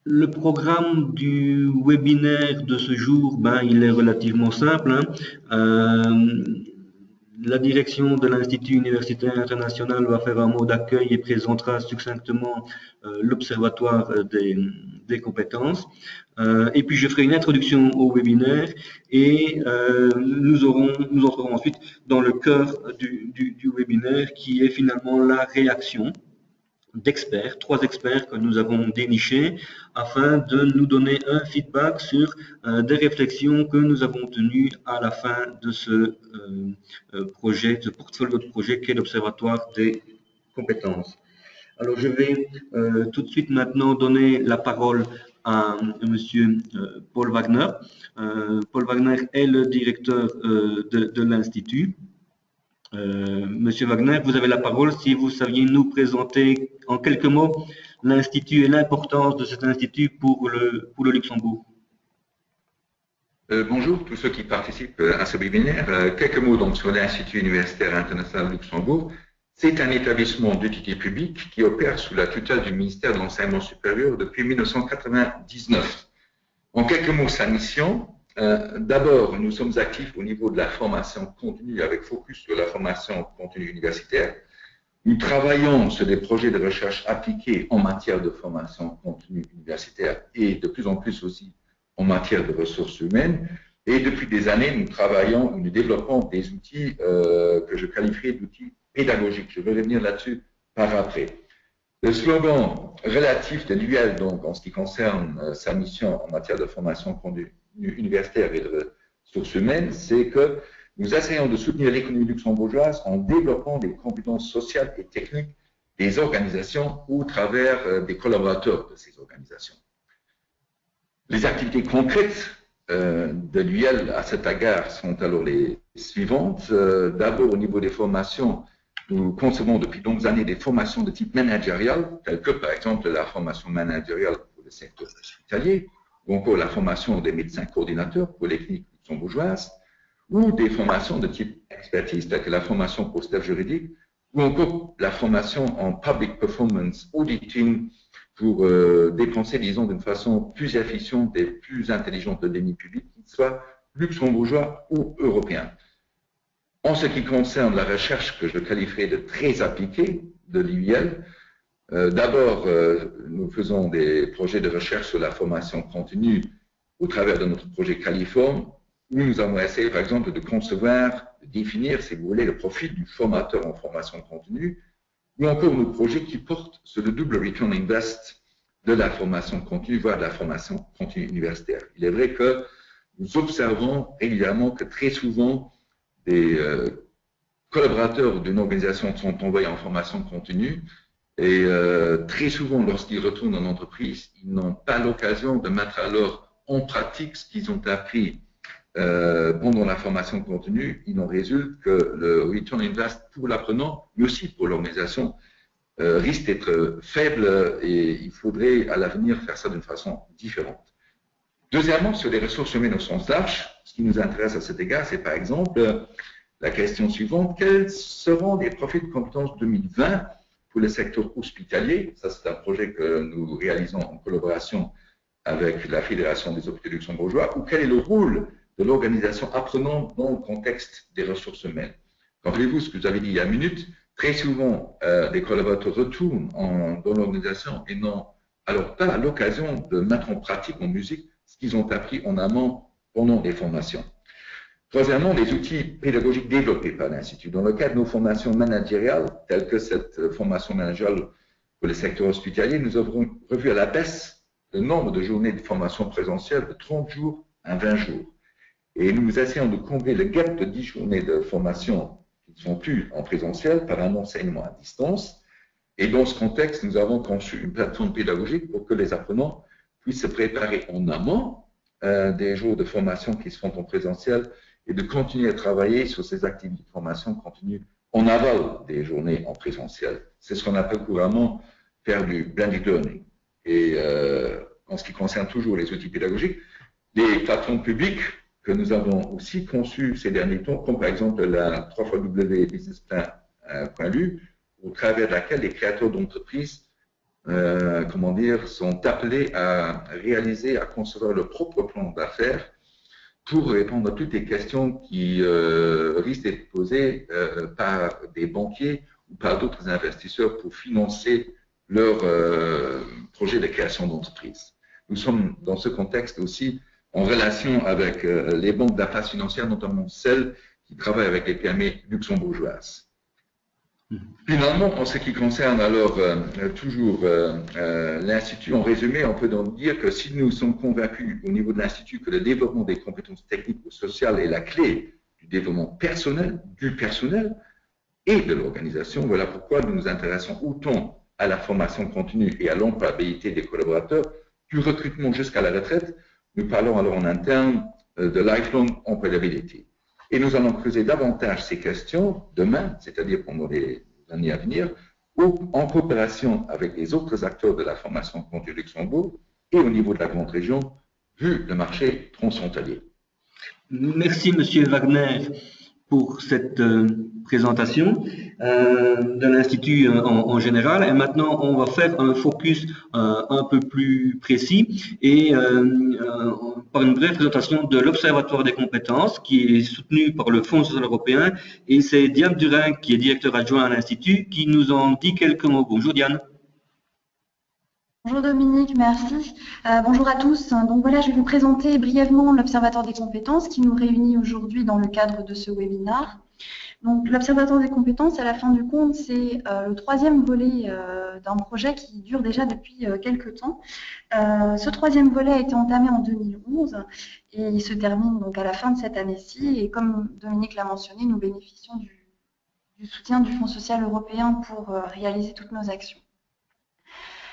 Le programme du webinaire de ce jour, il est relativement simple, hein. La direction de l'Institut universitaire international va faire un mot d'accueil et présentera succinctement l'Observatoire des compétences. Et puis je ferai une introduction au webinaire et nous entrerons ensuite dans le cœur du webinaire qui est finalement la réaction d'experts, 3 experts que nous avons dénichés afin de nous donner un feedback sur des réflexions que nous avons tenues à la fin de ce projet, ce portfolio de projet qu'est l'Observatoire des compétences. Alors je vais tout de suite maintenant donner la parole à monsieur Paul Wagner. Paul Wagner est le directeur de l'Institut. Monsieur Wagner, vous avez la parole si vous saviez nous présenter en quelques mots l'Institut et l'importance de cet Institut pour le Luxembourg. Bonjour tous ceux qui participent à ce webinaire. Quelques mots donc sur l'Institut universitaire international Luxembourg. C'est un établissement d'utilité publique qui opère sous la tutelle du ministère de l'Enseignement supérieur depuis 1999. En quelques mots, sa mission. D'abord, nous sommes actifs au niveau de la formation continue avec focus sur la formation continue universitaire. Nous travaillons sur des projets de recherche appliqués en matière de formation continue universitaire et de plus en plus aussi en matière de ressources humaines. Et depuis des années, nous travaillons, nous développons des outils que je qualifierais d'outils pédagogiques. Je vais revenir là-dessus par après. Le slogan relatif de l'UL, donc, en ce qui concerne sa mission en matière de formation continue universitaire et de ressources humaines, c'est que nous essayons de soutenir l'économie luxembourgeoise en développant des compétences sociales et techniques des organisations ou au travers des collaborateurs de ces organisations. Les activités concrètes de l'UL à cet égard sont alors les suivantes. D'abord, au niveau des formations, nous concevons depuis longues années des formations de type managérial, telles que par exemple la formation managériale pour le secteur hospitalier, ou encore la formation des médecins coordinateurs pour les cliniques luxembourgeoises, ou des formations de type expertise, telles que la formation pour staff juridique, ou encore la formation en public performance auditing pour dépenser, disons, d'une façon plus efficiente et plus intelligente le déni public, qu'il soit luxembourgeois ou européen. En ce qui concerne la recherche que je qualifierais de très appliquée de l'UIL, d'abord, nous faisons des projets de recherche sur la formation continue au travers de notre projet Californe, où nous avons essayé, par exemple, de concevoir, de définir, si vous voulez, le profil du formateur en formation continue, ou encore nos projets qui portent sur le double return invest de la formation continue, voire de la formation continue universitaire. Il est vrai que nous observons régulièrement que très souvent, des collaborateurs d'une organisation sont envoyés en formation continue et très souvent, lorsqu'ils retournent en entreprise, ils n'ont pas l'occasion de mettre alors en pratique ce qu'ils ont appris pendant la formation continue. Il en résulte que le return invest pour l'apprenant, mais aussi pour l'organisation, risque d'être faible et il faudrait à l'avenir faire ça d'une façon différente. Deuxièmement, sur les ressources humaines au sens large, ce qui nous intéresse à cet égard, c'est par exemple la question suivante, quels seront les profils de compétences 2020 pour le secteur hospitalier? Ça, c'est un projet que nous réalisons en collaboration avec la Fédération des hôpitaux luxembourgeois, ou quel est le rôle de l'organisation apprenante dans le contexte des ressources humaines. Rappelez-vous ce que vous avez dit il y a une minute, très souvent, les collaborateurs retournent dans l'organisation et n'ont alors pas l'occasion de mettre en pratique en musique ce qu'ils ont appris en amont pendant les formations. Troisièmement, les outils pédagogiques développés par l'Institut. Dans le cadre de nos formations managériales, telles que cette formation managériale pour le secteur hospitalier, nous avons revu à la baisse le nombre de journées de formation présentielle de 30 jours à 20 jours. Et nous essayons de combler le gap de 10 journées de formation qui ne sont plus en présentiel par un enseignement à distance. Et dans ce contexte, nous avons conçu une plateforme pédagogique pour que les apprenants puissent se préparer en amont des jours de formation qui se font en présentiel et de continuer à travailler sur ces activités de formation continue en aval des journées en présentiel. C'est ce qu'on appelle couramment faire du blended learning. Et en ce qui concerne toujours les outils pédagogiques, les plateformes publiques que nous avons aussi conçues ces derniers temps, comme par exemple la www.businessplan.lu, au travers de laquelle les créateurs d'entreprises comment dire, sont appelés à réaliser, à concevoir leur propre plan d'affaires pour répondre à toutes les questions qui risquent d'être posées par des banquiers ou par d'autres investisseurs pour financer leur projet de création d'entreprise. Nous sommes dans ce contexte aussi en relation avec les banques d'affaires financières, notamment celles qui travaillent avec les PME luxembourgeoises. Finalement, en ce qui concerne alors toujours l'Institut, en résumé, on peut donc dire que si nous sommes convaincus au niveau de l'Institut que le développement des compétences techniques ou sociales est la clé du développement personnel, et de l'organisation, voilà pourquoi nous nous intéressons autant à la formation continue et à l'employabilité des collaborateurs, du recrutement jusqu'à la retraite. Nous parlons alors en interne de lifelong employability. Et nous allons creuser davantage ces questions demain, c'est-à-dire pendant les années à venir, ou en coopération avec les autres acteurs de la formation continue Luxembourg et au niveau de la grande région, vu le marché transfrontalier. Merci, Monsieur Wagner, pour cette présentation de l'Institut en général. Et maintenant, on va faire un focus un peu plus précis et par une brève présentation de l'Observatoire des compétences qui est soutenu par le Fonds social européen. Et c'est Diane Durin, qui est directeur adjoint à l'Institut, qui nous en dit quelques mots. Bonjour Diane. Bonjour Dominique, merci. Bonjour à tous. Donc voilà, je vais vous présenter brièvement l'Observatoire des compétences qui nous réunit aujourd'hui dans le cadre de ce webinaire. Donc l'Observatoire des compétences, à la fin du compte, c'est le troisième volet d'un projet qui dure déjà depuis quelques temps. Ce troisième volet a été entamé en 2011 et il se termine donc à la fin de cette année-ci. Et comme Dominique l'a mentionné, nous bénéficions du soutien du Fonds social européen pour réaliser toutes nos actions.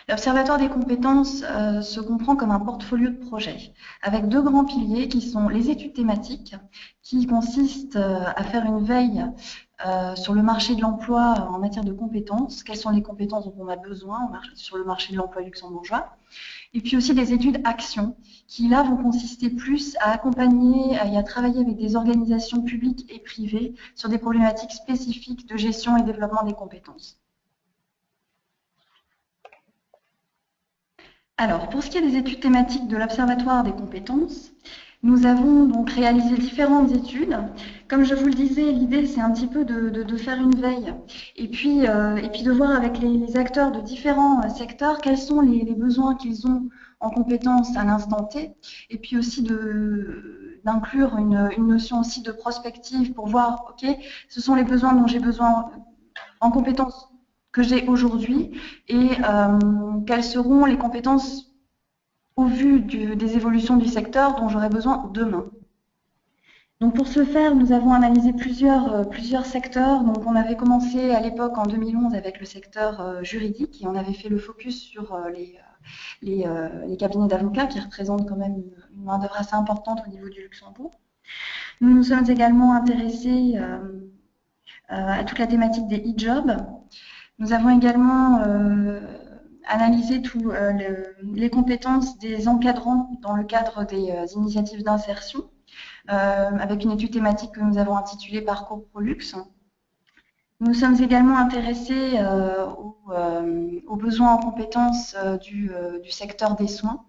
L'Observatoire des compétences se comprend comme un portfolio de projets, avec deux grands piliers qui sont les études thématiques, qui consistent à faire une veille sur le marché de l'emploi en matière de compétences, quelles sont les compétences dont on a besoin sur le marché de l'emploi luxembourgeois, et puis aussi des études actions, qui là vont consister plus à accompagner et à travailler avec des organisations publiques et privées sur des problématiques spécifiques de gestion et développement des compétences. Alors, pour ce qui est des études thématiques de l'Observatoire des compétences, nous avons donc réalisé différentes études. Comme je vous le disais, l'idée c'est un petit peu de faire une veille et puis de voir avec les acteurs de différents secteurs quels sont les besoins qu'ils ont en compétences à l'instant T, et puis aussi d'inclure une notion aussi de prospective pour voir, ok, ce sont les besoins dont j'ai besoin en compétences que j'ai aujourd'hui et quelles seront les compétences au vu des évolutions du secteur dont j'aurai besoin demain. Donc pour ce faire, nous avons analysé plusieurs secteurs. Donc on avait commencé à l'époque en 2011 avec le secteur juridique et on avait fait le focus sur les cabinets d'avocats qui représentent quand même une main-d'œuvre assez importante au niveau du Luxembourg. Nous nous sommes également intéressés à toute la thématique des e-jobs. Nous avons également analysé les compétences des encadrants dans le cadre des initiatives d'insertion, avec une étude thématique que nous avons intitulée Parcours Prolux. Nous sommes également intéressés aux besoins en compétences du secteur des soins.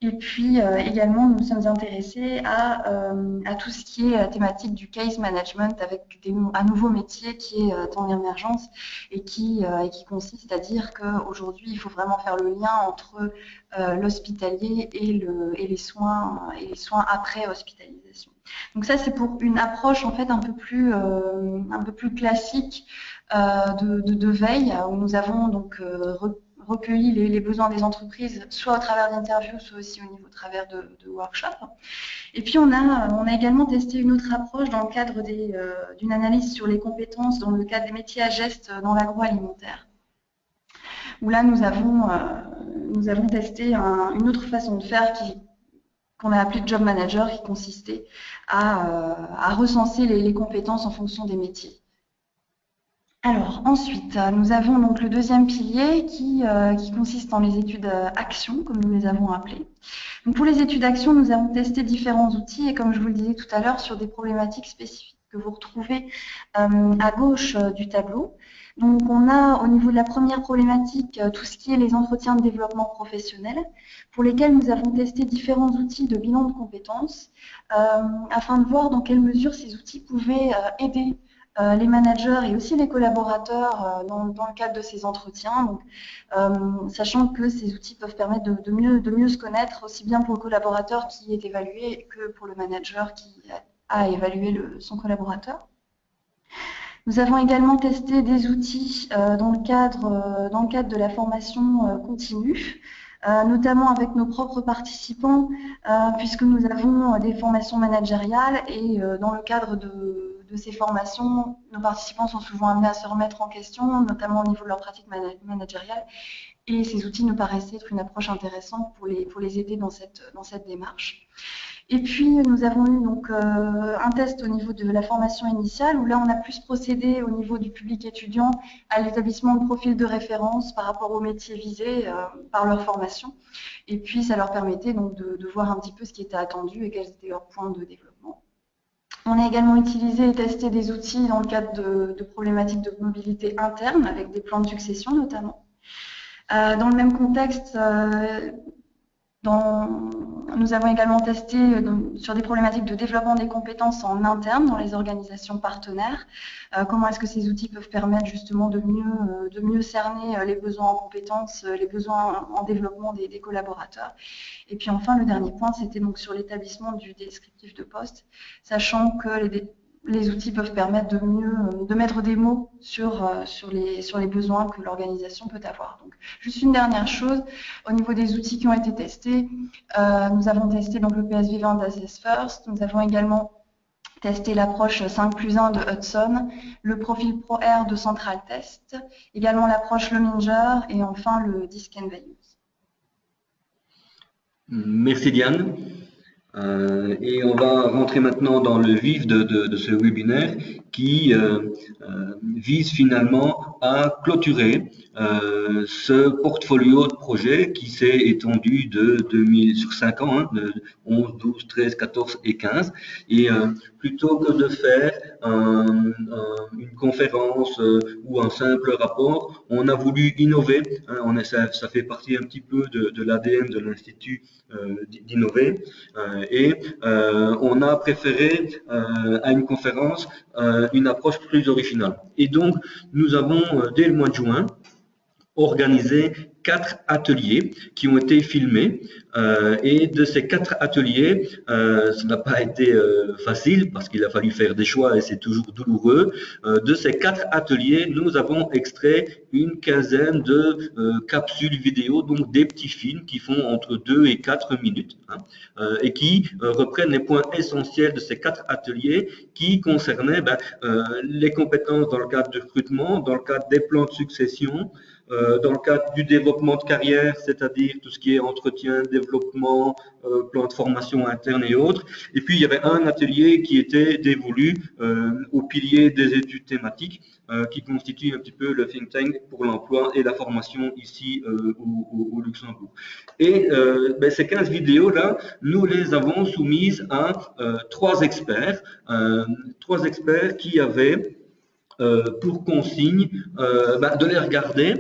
Et puis également, nous sommes intéressés à tout ce qui est thématique du case management avec un nouveau métier qui est en émergence et qui consiste à dire qu'aujourd'hui, il faut vraiment faire le lien entre l'hospitalier et les soins après hospitalisation. Donc ça, c'est pour une approche en fait un peu plus classique de veille où nous avons donc recueilli les besoins des entreprises, soit au travers d'interviews, soit aussi au travers de workshops. Et puis on a également testé une autre approche dans le cadre d'une analyse sur les compétences dans le cadre des métiers à gestes dans l'agroalimentaire. Où là nous avons testé une autre façon de faire qu'on a appelé Job Manager, qui consistait à recenser les compétences en fonction des métiers. Alors ensuite, nous avons donc le deuxième pilier qui consiste en les études actions, comme nous les avons appelées. Donc pour les études actions, nous avons testé différents outils et comme je vous le disais tout à l'heure, sur des problématiques spécifiques que vous retrouvez à gauche du tableau. Donc, on a au niveau de la première problématique tout ce qui est les entretiens de développement professionnel, pour lesquels nous avons testé différents outils de bilan de compétences afin de voir dans quelle mesure ces outils pouvaient aider les managers et aussi les collaborateurs dans le cadre de ces entretiens. Donc, sachant que ces outils peuvent permettre de mieux se connaître, aussi bien pour le collaborateur qui est évalué que pour le manager qui a évalué son collaborateur. Nous avons également testé des outils dans le cadre de la formation continue, notamment avec nos propres participants, puisque nous avons des formations managériales et dans le cadre de ces formations, nos participants sont souvent amenés à se remettre en question, notamment au niveau de leur pratique managériale, et ces outils nous paraissaient être une approche intéressante pour les aider dans cette démarche. Et puis, nous avons eu donc un test au niveau de la formation initiale, où là, on a plus procédé au niveau du public étudiant à l'établissement de profils de référence par rapport aux métiers visés par leur formation. Et puis, ça leur permettait donc de voir un petit peu ce qui était attendu et quels étaient leurs points de développement. On a également utilisé et testé des outils dans le cadre de problématiques de mobilité interne, avec des plans de succession notamment. Dans le même contexte, nous avons également testé sur des problématiques de développement des compétences en interne dans les organisations partenaires. Comment est-ce que ces outils peuvent permettre justement de mieux cerner les besoins en compétences, les besoins en développement des collaborateurs. Et puis enfin, le dernier point, c'était donc sur l'établissement du descriptif de poste, sachant que les outils peuvent permettre de mettre des mots sur les besoins que l'organisation peut avoir. Donc, juste une dernière chose, au niveau des outils qui ont été testés, nous avons testé donc, le PSV 20 d'Assess First, nous avons également testé l'approche 5+1 de Hudson, le profil ProR de Central Test, également l'approche Lominger et enfin le Disc and Values. Merci Diane. Et on va rentrer maintenant dans le vif de ce webinaire qui vise finalement à clôturer ce portfolio de projets qui s'est étendu sur 5 ans, hein, de 11, 12, 13, 14 et 15. Et plutôt que de faire une conférence ou un simple rapport, on a voulu innover. Hein, ça fait partie un petit peu de l'ADN de l'Institut d'innover. Et on a préféré à une conférence une approche plus originale. Et donc, nous avons, dès le mois de juin, organisé 4 ateliers qui ont été filmés et de ces 4 ateliers, ça n'a pas été facile parce qu'il a fallu faire des choix et c'est toujours douloureux. De ces 4 ateliers, nous avons extrait une quinzaine de capsules vidéo, donc des petits films qui font entre 2 et 4 minutes hein, et qui reprennent les points essentiels de ces 4 ateliers qui concernaient les compétences dans le cadre du recrutement, dans le cadre des plans de succession, dans le cadre du développement de carrière, c'est-à-dire tout ce qui est entretien, développement, plan de formation interne et autres. Et puis, il y avait un atelier qui était dévolu aux piliers des études thématiques, qui constitue un petit peu le think tank pour l'emploi et la formation ici au Luxembourg. Et ces 15 vidéos-là, nous les avons soumises à 3 experts qui avaient pour consigne de les regarder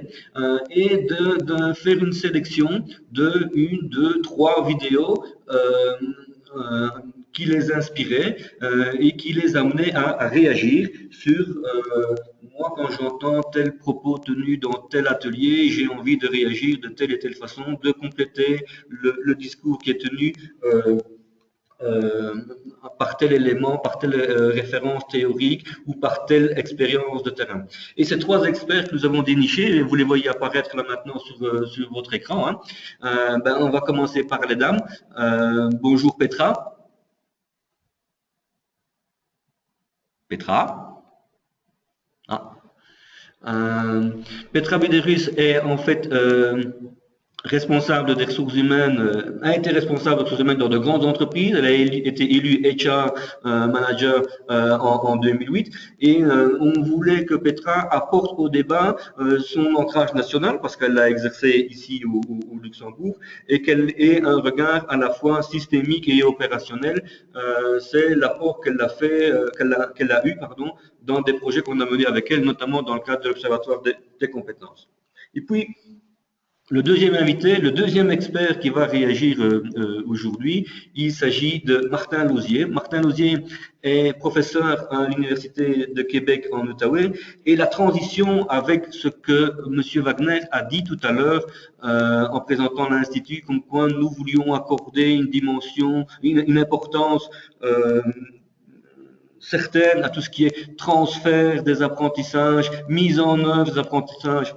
et de faire une sélection de 1, 2, 3 vidéos qui les inspiraient et qui les amenaient à réagir sur moi quand j'entends tel propos tenu dans tel atelier, j'ai envie de réagir de telle et telle façon, de compléter le discours qui est tenu par tel élément, par telle référence théorique ou par telle expérience de terrain. Et ces 3 experts que nous avons dénichés, vous les voyez apparaître là maintenant sur votre écran, hein, on va commencer par les dames. Bonjour Petra. Petra. Ah. Petra Bederus est en fait responsable des ressources humaines, a été responsable des ressources humaines dans de grandes entreprises. Elle a été élue HR manager en 2008. Et on voulait que Petra apporte au débat son ancrage national, parce qu'elle l'a exercé ici au Luxembourg, et qu'elle ait un regard à la fois systémique et opérationnel. C'est l'apport qu'elle a fait, qu'elle a eu, pardon, dans des projets qu'on a menés avec elle, notamment dans le cadre de l'Observatoire des compétences. Et puis, le deuxième invité, le deuxième expert qui va réagir aujourd'hui, il s'agit de Martin Lauzier. Martin Lauzier est professeur à l'Université de Québec en Outaouais, et la transition avec ce que M. Wagner a dit tout à l'heure en présentant l'Institut, comme quoi nous voulions accorder une dimension, une importance certaine à tout ce qui est transfert des apprentissages, mise en œuvre des apprentissages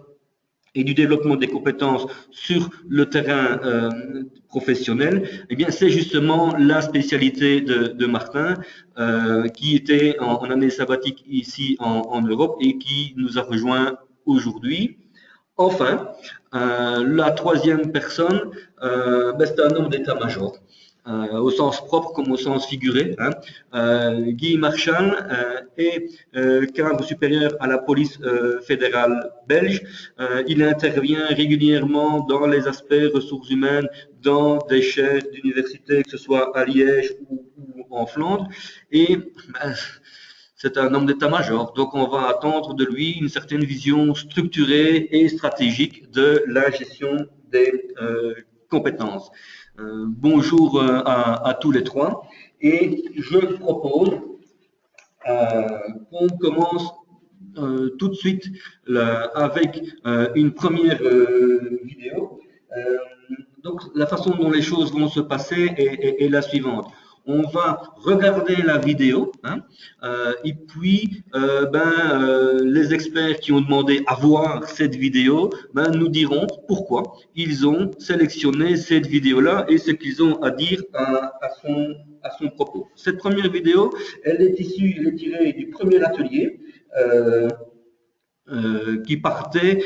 et du développement des compétences sur le terrain professionnel, eh bien, c'est justement la spécialité de Martin, qui était en année sabbatique ici en Europe et qui nous a rejoint aujourd'hui. Enfin, la troisième personne, c'est un homme d'état-major. Au sens propre comme au sens figuré. Guy Marchal est cadre supérieur à la police fédérale belge. Il intervient régulièrement dans les aspects ressources humaines dans des chaires d'université, que ce soit à Liège ou en Flandre. Et c'est un homme d'état-major, donc on va attendre de lui une certaine vision structurée et stratégique de la gestion des compétences. Bonjour à tous les trois, et je propose qu'on commence tout de suite avec une première vidéo. Donc la façon dont les choses vont se passer est la suivante. On va regarder la vidéo, et puis les experts qui ont demandé à voir cette vidéo nous diront pourquoi ils ont sélectionné cette vidéo-là et ce qu'ils ont à dire à son propos. Cette première vidéo, elle est tirée du premier atelier qui partait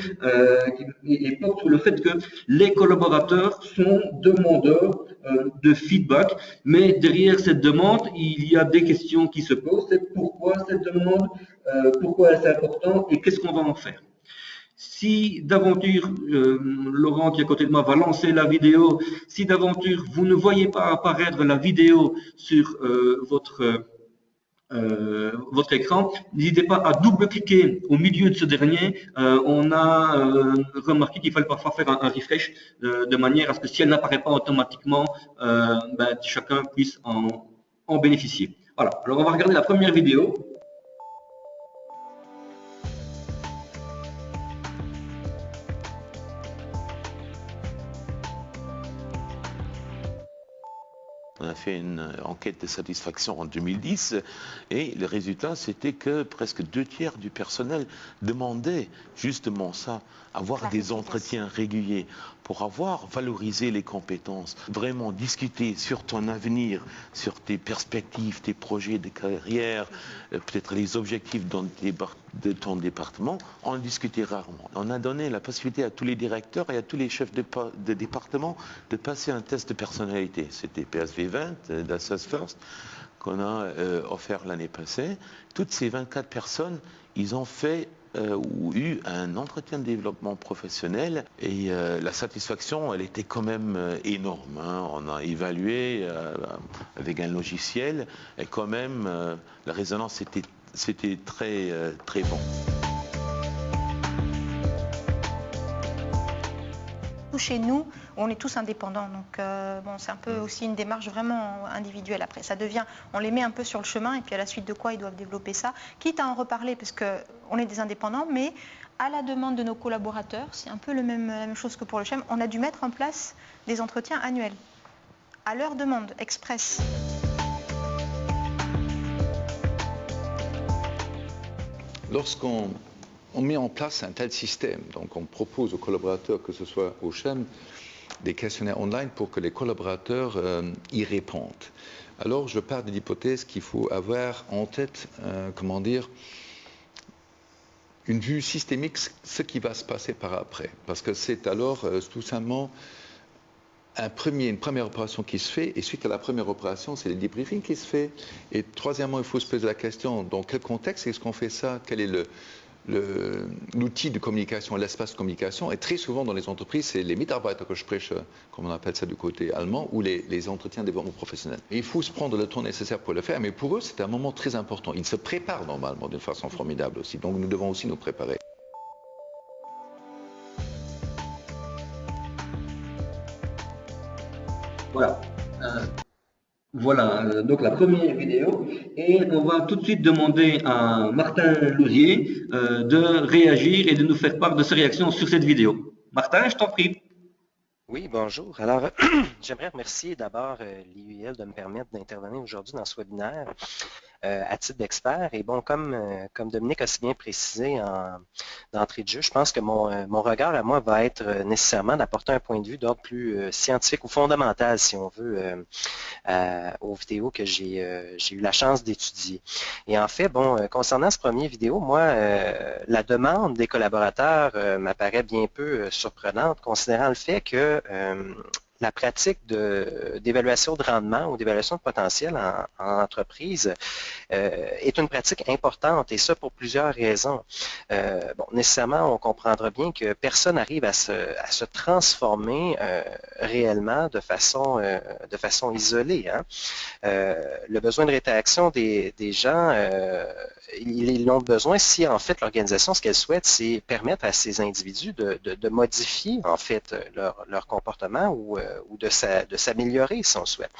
et porte sur le fait que les collaborateurs sont demandeurs de feedback, mais derrière cette demande, il y a des questions qui se posent. C'est pourquoi cette demande, pourquoi c'est important et qu'est-ce qu'on va en faire. Si d'aventure, Laurent qui est à côté de moi va lancer la vidéo, si d'aventure vous ne voyez pas apparaître la vidéo sur votre écran, n'hésitez pas à double-cliquer au milieu de ce dernier. On a remarqué qu'il fallait parfois faire un refresh de manière à ce que si elle n'apparaît pas automatiquement, chacun puisse en bénéficier. Voilà, alors on va regarder la première vidéo. On a fait une enquête de satisfaction en 2010 et le résultat c'était que presque 2/3 du personnel demandait justement ça, avoir des entretiens réguliers pour avoir valorisé les compétences, vraiment discuter sur ton avenir, sur tes perspectives, tes projets de carrière, peut-être les objectifs de ton département, on discutait rarement. On a donné la possibilité à tous les directeurs et à tous les chefs de département de passer un test de personnalité. C'était PSV 20 d'Assess First qu'on a offert l'année passée. Toutes ces 24 personnes, ils ont fait ou eu un entretien de développement professionnel et la satisfaction, elle était quand même énorme. On a évalué avec un logiciel et quand même la résonance c'était très, très bon. Chez nous, on est tous indépendants, donc bon, c'est un peu aussi une démarche vraiment individuelle. Après, ça devient, on les met un peu sur le chemin et puis à la suite de quoi ils doivent développer ça, quitte à en reparler parce qu'on est des indépendants, mais à la demande de nos collaborateurs, c'est un peu la même chose que pour le CHEM, on a dû mettre en place des entretiens annuels, à leur demande, express. Lorsqu'on met en place un tel système, donc on propose aux collaborateurs, que ce soit au CHEM, des questionnaires online pour que les collaborateurs y répondent. Alors je pars de l'hypothèse qu'il faut avoir en tête, comment dire, une vue systémique ce qui va se passer par après. Parce que c'est alors tout simplement une première opération qui se fait, et suite à la première opération, c'est le debriefing qui se fait. Et troisièmement, il faut se poser la question, dans quel contexte est-ce qu'on fait ça? Quel est l'outil de communication, l'espace de communication? Et très souvent dans les entreprises, c'est les Mitarbeitergespräche, comme on appelle ça du côté allemand, ou les entretiens de développement professionnel. Et il faut se prendre le temps nécessaire pour le faire, mais pour eux, c'est un moment très important. Ils se préparent normalement d'une façon formidable aussi, donc nous devons aussi nous préparer. Voilà. Voilà, donc la première vidéo. Et on va tout de suite demander à Martin Lausier de réagir et de nous faire part de ses réactions sur cette vidéo. Martin, je t'en prie. Oui, bonjour. Alors, j'aimerais remercier d'abord l'IUL de me permettre d'intervenir aujourd'hui dans ce webinaire à titre d'expert. Et bon, comme Dominique a si bien précisé d'entrée de jeu, je pense que mon regard à moi va être nécessairement d'apporter un point de vue d'ordre plus scientifique ou fondamental, si on veut, aux vidéos que j'ai eu la chance d'étudier. Et en fait, bon, concernant ce premier vidéo, moi, la demande des collaborateurs m'apparaît bien peu surprenante, considérant le fait que la pratique d'évaluation de rendement ou d'évaluation de potentiel en entreprise est une pratique importante, et ça pour plusieurs raisons. Bon, nécessairement, on comprendra bien que personne n'arrive à se transformer réellement de façon isolée. Hein. Le besoin de réinteraction des gens, ils l'ont besoin si en fait l'organisation, ce qu'elle souhaite, c'est permettre à ces individus de modifier en fait leur comportement ou de s'améliorer si on souhaite.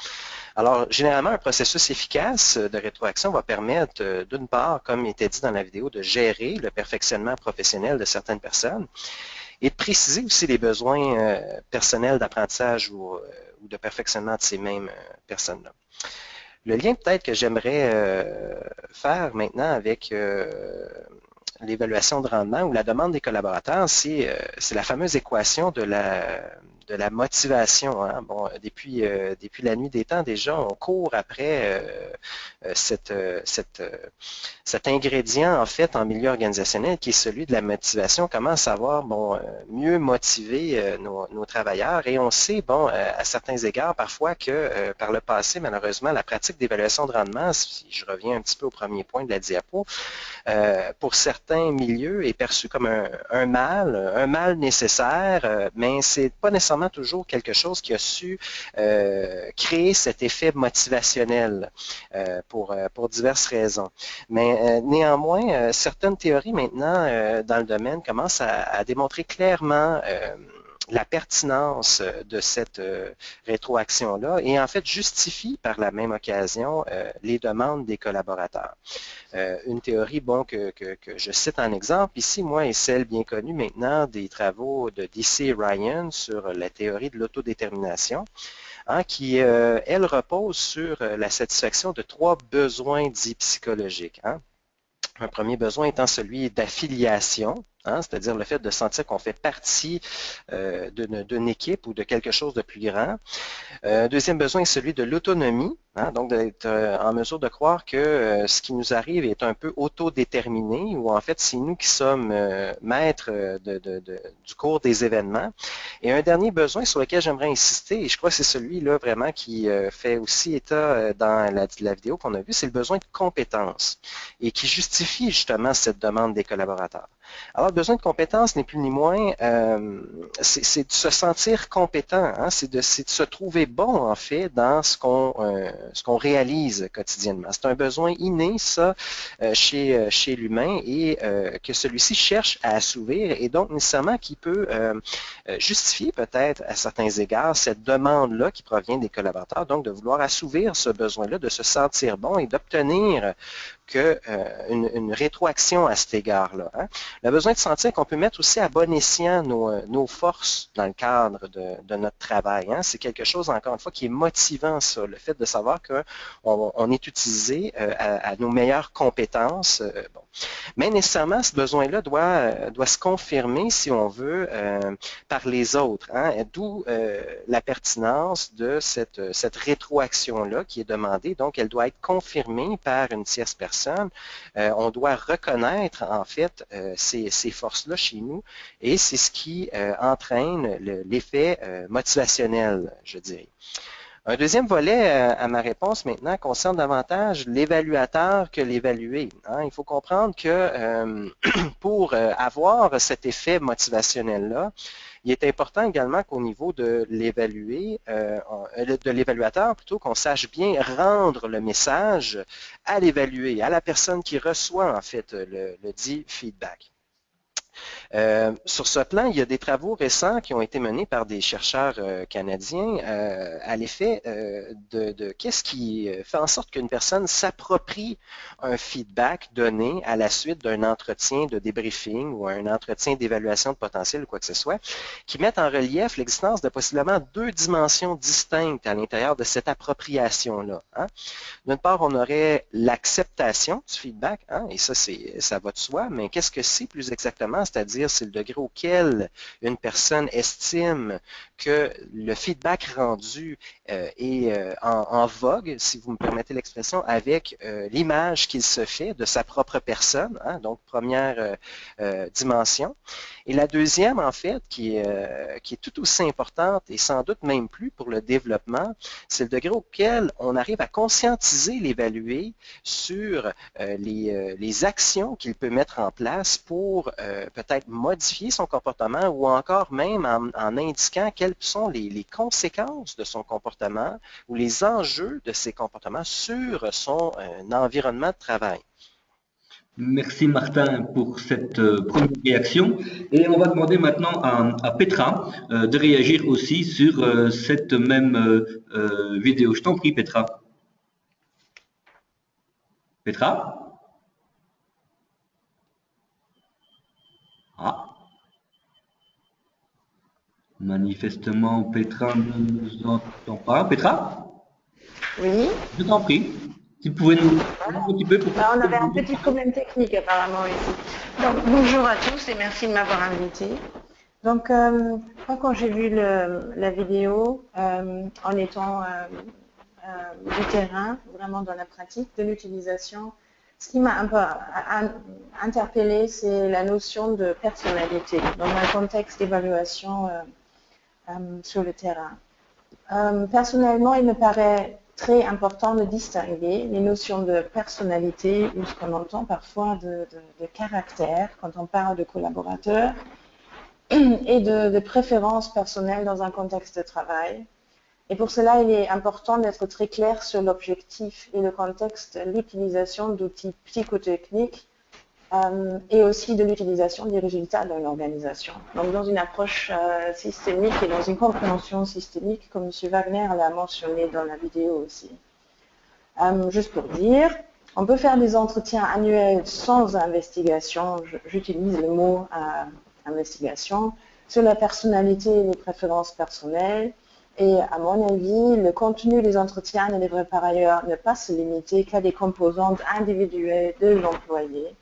Alors, généralement, un processus efficace de rétroaction va permettre, d'une part, comme il était dit dans la vidéo, de gérer le perfectionnement professionnel de certaines personnes et de préciser aussi les besoins personnels d'apprentissage ou de perfectionnement de ces mêmes personnes-là. Le lien peut-être que j'aimerais faire maintenant avec l'évaluation de rendement ou la demande des collaborateurs, c'est la fameuse équation de la motivation. Hein. Bon, depuis la nuit des temps, déjà, on court après cet ingrédient, en fait, en milieu organisationnel, qui est celui de la motivation. Comment savoir, bon, mieux motiver nos travailleurs. Et on sait, bon, à certains égards, parfois, que par le passé, malheureusement, la pratique d'évaluation de rendement, si je reviens un petit peu au premier point de la diapo, pour certains milieux est perçu comme un mal nécessaire, mais c'est pas nécessairement toujours quelque chose qui a su créer cet effet motivationnel pour diverses raisons. Mais néanmoins, certaines théories maintenant dans le domaine commencent à démontrer clairement la pertinence de cette rétroaction-là et en fait justifie par la même occasion les demandes des collaborateurs. Une théorie bon, que je cite en exemple ici, moi, est celle bien connue maintenant des travaux de D.C. Ryan sur la théorie de l'autodétermination, hein, qui, elle, repose sur la satisfaction de 3 besoins dits psychologiques. Hein. Un premier besoin étant celui d'affiliation, hein, c'est-à-dire le fait de sentir qu'on fait partie d'une équipe ou de quelque chose de plus grand. Deuxième besoin est celui de l'autonomie, hein, donc d'être en mesure de croire que ce qui nous arrive est un peu autodéterminé, ou en fait c'est nous qui sommes maîtres du cours des événements. Et un dernier besoin sur lequel j'aimerais insister, et je crois que c'est celui-là vraiment qui fait aussi état dans la vidéo qu'on a vue, c'est le besoin de compétence et qui justifie justement cette demande des collaborateurs. Alors, le besoin de compétence n'est plus ni moins, c'est de se sentir compétent, hein, c'est de se trouver bon, en fait, dans ce qu'on réalise quotidiennement. C'est un besoin inné, ça, chez l'humain, et que celui-ci cherche à assouvir, et donc nécessairement qui peut justifier peut-être à certains égards cette demande-là qui provient des collaborateurs, donc de vouloir assouvir ce besoin-là, de se sentir bon et d'obtenir une rétroaction à cet égard-là. Hein. Le besoin de sentir qu'on peut mettre aussi à bon escient nos forces dans le cadre de notre travail. Hein. C'est quelque chose, encore une fois, qui est motivant, ça, le fait de savoir qu'on est utilisé à nos meilleures compétences, bon, Mais nécessairement, ce besoin-là doit se confirmer, si on veut, par les autres, hein, d'où la pertinence de cette rétroaction-là qui est demandée. Donc, elle doit être confirmée par une tierce personne. On doit reconnaître, en fait, ces forces-là chez nous, et c'est ce qui entraîne l'effet motivationnel, je dirais. Un deuxième volet à ma réponse maintenant concerne davantage l'évaluateur que l'évalué. Hein. Il faut comprendre que pour avoir cet effet motivationnel-là, il est important également qu'au niveau de l'évaluateur, plutôt qu'on sache bien rendre le message à l'évalué, à la personne qui reçoit en fait le dit feedback. Sur ce plan, il y a des travaux récents qui ont été menés par des chercheurs canadiens à l'effet de qu'est-ce qui fait en sorte qu'une personne s'approprie un feedback donné à la suite d'un entretien de débriefing ou un entretien d'évaluation de potentiel ou quoi que ce soit, qui mettent en relief l'existence de possiblement deux dimensions distinctes à l'intérieur de cette appropriation-là. Hein. D'une part, on aurait l'acceptation du feedback, hein, et ça va de soi, mais qu'est-ce que c'est plus exactement? C'est-à-dire, c'est le degré auquel une personne estime que le feedback rendu est en vogue, si vous me permettez l'expression, avec l'image qu'il se fait de sa propre personne, hein, donc première dimension. Et la deuxième, en fait, qui est tout aussi importante et sans doute même plus pour le développement, c'est le degré auquel on arrive à conscientiser l'évalué sur les actions qu'il peut mettre en place pour peut-être modifier son comportement ou encore même en indiquant quelles sont les conséquences de son comportement ou les enjeux de ses comportements sur son environnement de travail. Merci Martin pour cette première réaction. Et on va demander maintenant à Petra de réagir aussi sur cette même vidéo. Je t'en prie Petra. Petra? Ah. Manifestement, Petra ne nous entend pas. Petra? Oui. Je t'en prie. Si vous pouvez nous dire un petit peu pourquoi. On avait un petit problème technique apparemment ici. Donc, bonjour à tous et merci de m'avoir invité. Donc, quand j'ai vu la vidéo, en étant du terrain, vraiment dans la pratique de l'utilisation, ce qui m'a un peu interpellée, c'est la notion de personnalité dans un contexte d'évaluation sur le terrain. Personnellement, il me paraît très important de distinguer les notions de personnalité ou ce qu'on entend parfois de caractère quand on parle de collaborateurs et de préférences personnelles dans un contexte de travail. Et pour cela, il est important d'être très clair sur l'objectif et le contexte de l'utilisation d'outils psychotechniques et aussi de l'utilisation des résultats dans l'organisation. Donc dans une approche systémique et dans une compréhension systémique, comme M. Wagner l'a mentionné dans la vidéo aussi. Juste pour dire, on peut faire des entretiens annuels sans investigation, j'utilise le mot investigation, sur la personnalité et les préférences personnelles. Et à mon avis, le contenu des entretiens ne devrait par ailleurs ne pas se limiter qu'à des composantes individuelles de l'employé,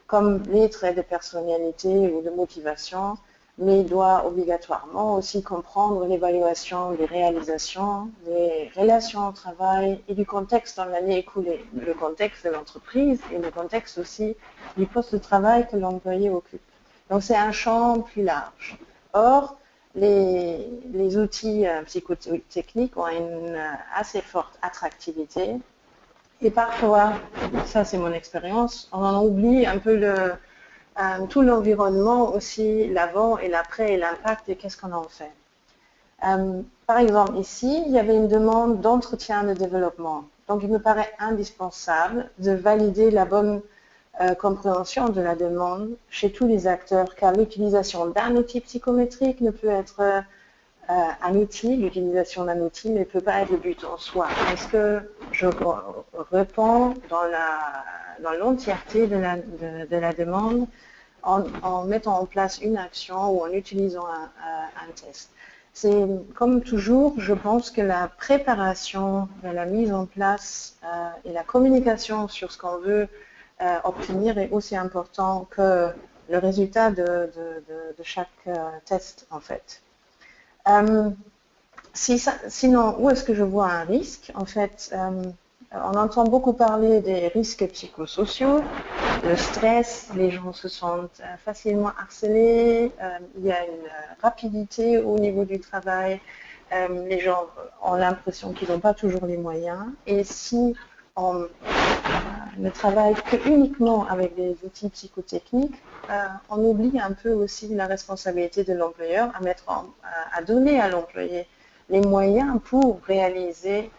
comme les traits de personnalité ou de motivation, mais il doit obligatoirement aussi comprendre l'évaluation des réalisations, des relations au travail et du contexte dans l'année écoulée, le contexte de l'entreprise et le contexte aussi du poste de travail que l'employé occupe. Donc c'est un champ plus large. Or, les outils psychotechniques ont une assez forte attractivité. Et parfois, ça c'est mon expérience, on en oublie un peu tout l'environnement aussi, l'avant et l'après et l'impact et qu'est-ce qu'on en fait. Par exemple, ici, il y avait une demande d'entretien de développement. Donc, il me paraît indispensable de valider la bonne compréhension de la demande chez tous les acteurs, car l'utilisation d'un outil psychométrique ne peut être un outil, l'utilisation d'un outil ne peut pas être le but en soi. Est-ce que je réponds dans l'entièreté de la demande en mettant en place une action ou en utilisant un test? C'est comme toujours, je pense que la préparation, la mise en place et la communication sur ce qu'on veut obtenir est aussi important que le résultat de chaque test, en fait. Sinon, où est-ce que je vois un risque? En fait, on entend beaucoup parler des risques psychosociaux, le stress, les gens se sentent facilement harcelés, il y a une rapidité au niveau du travail, les gens ont l'impression qu'ils n'ont pas toujours les moyens. Et si on ne travaille uniquement avec des outils psychotechniques, on oublie un peu aussi la responsabilité de l'employeur à donner à l'employé les moyens pour réaliser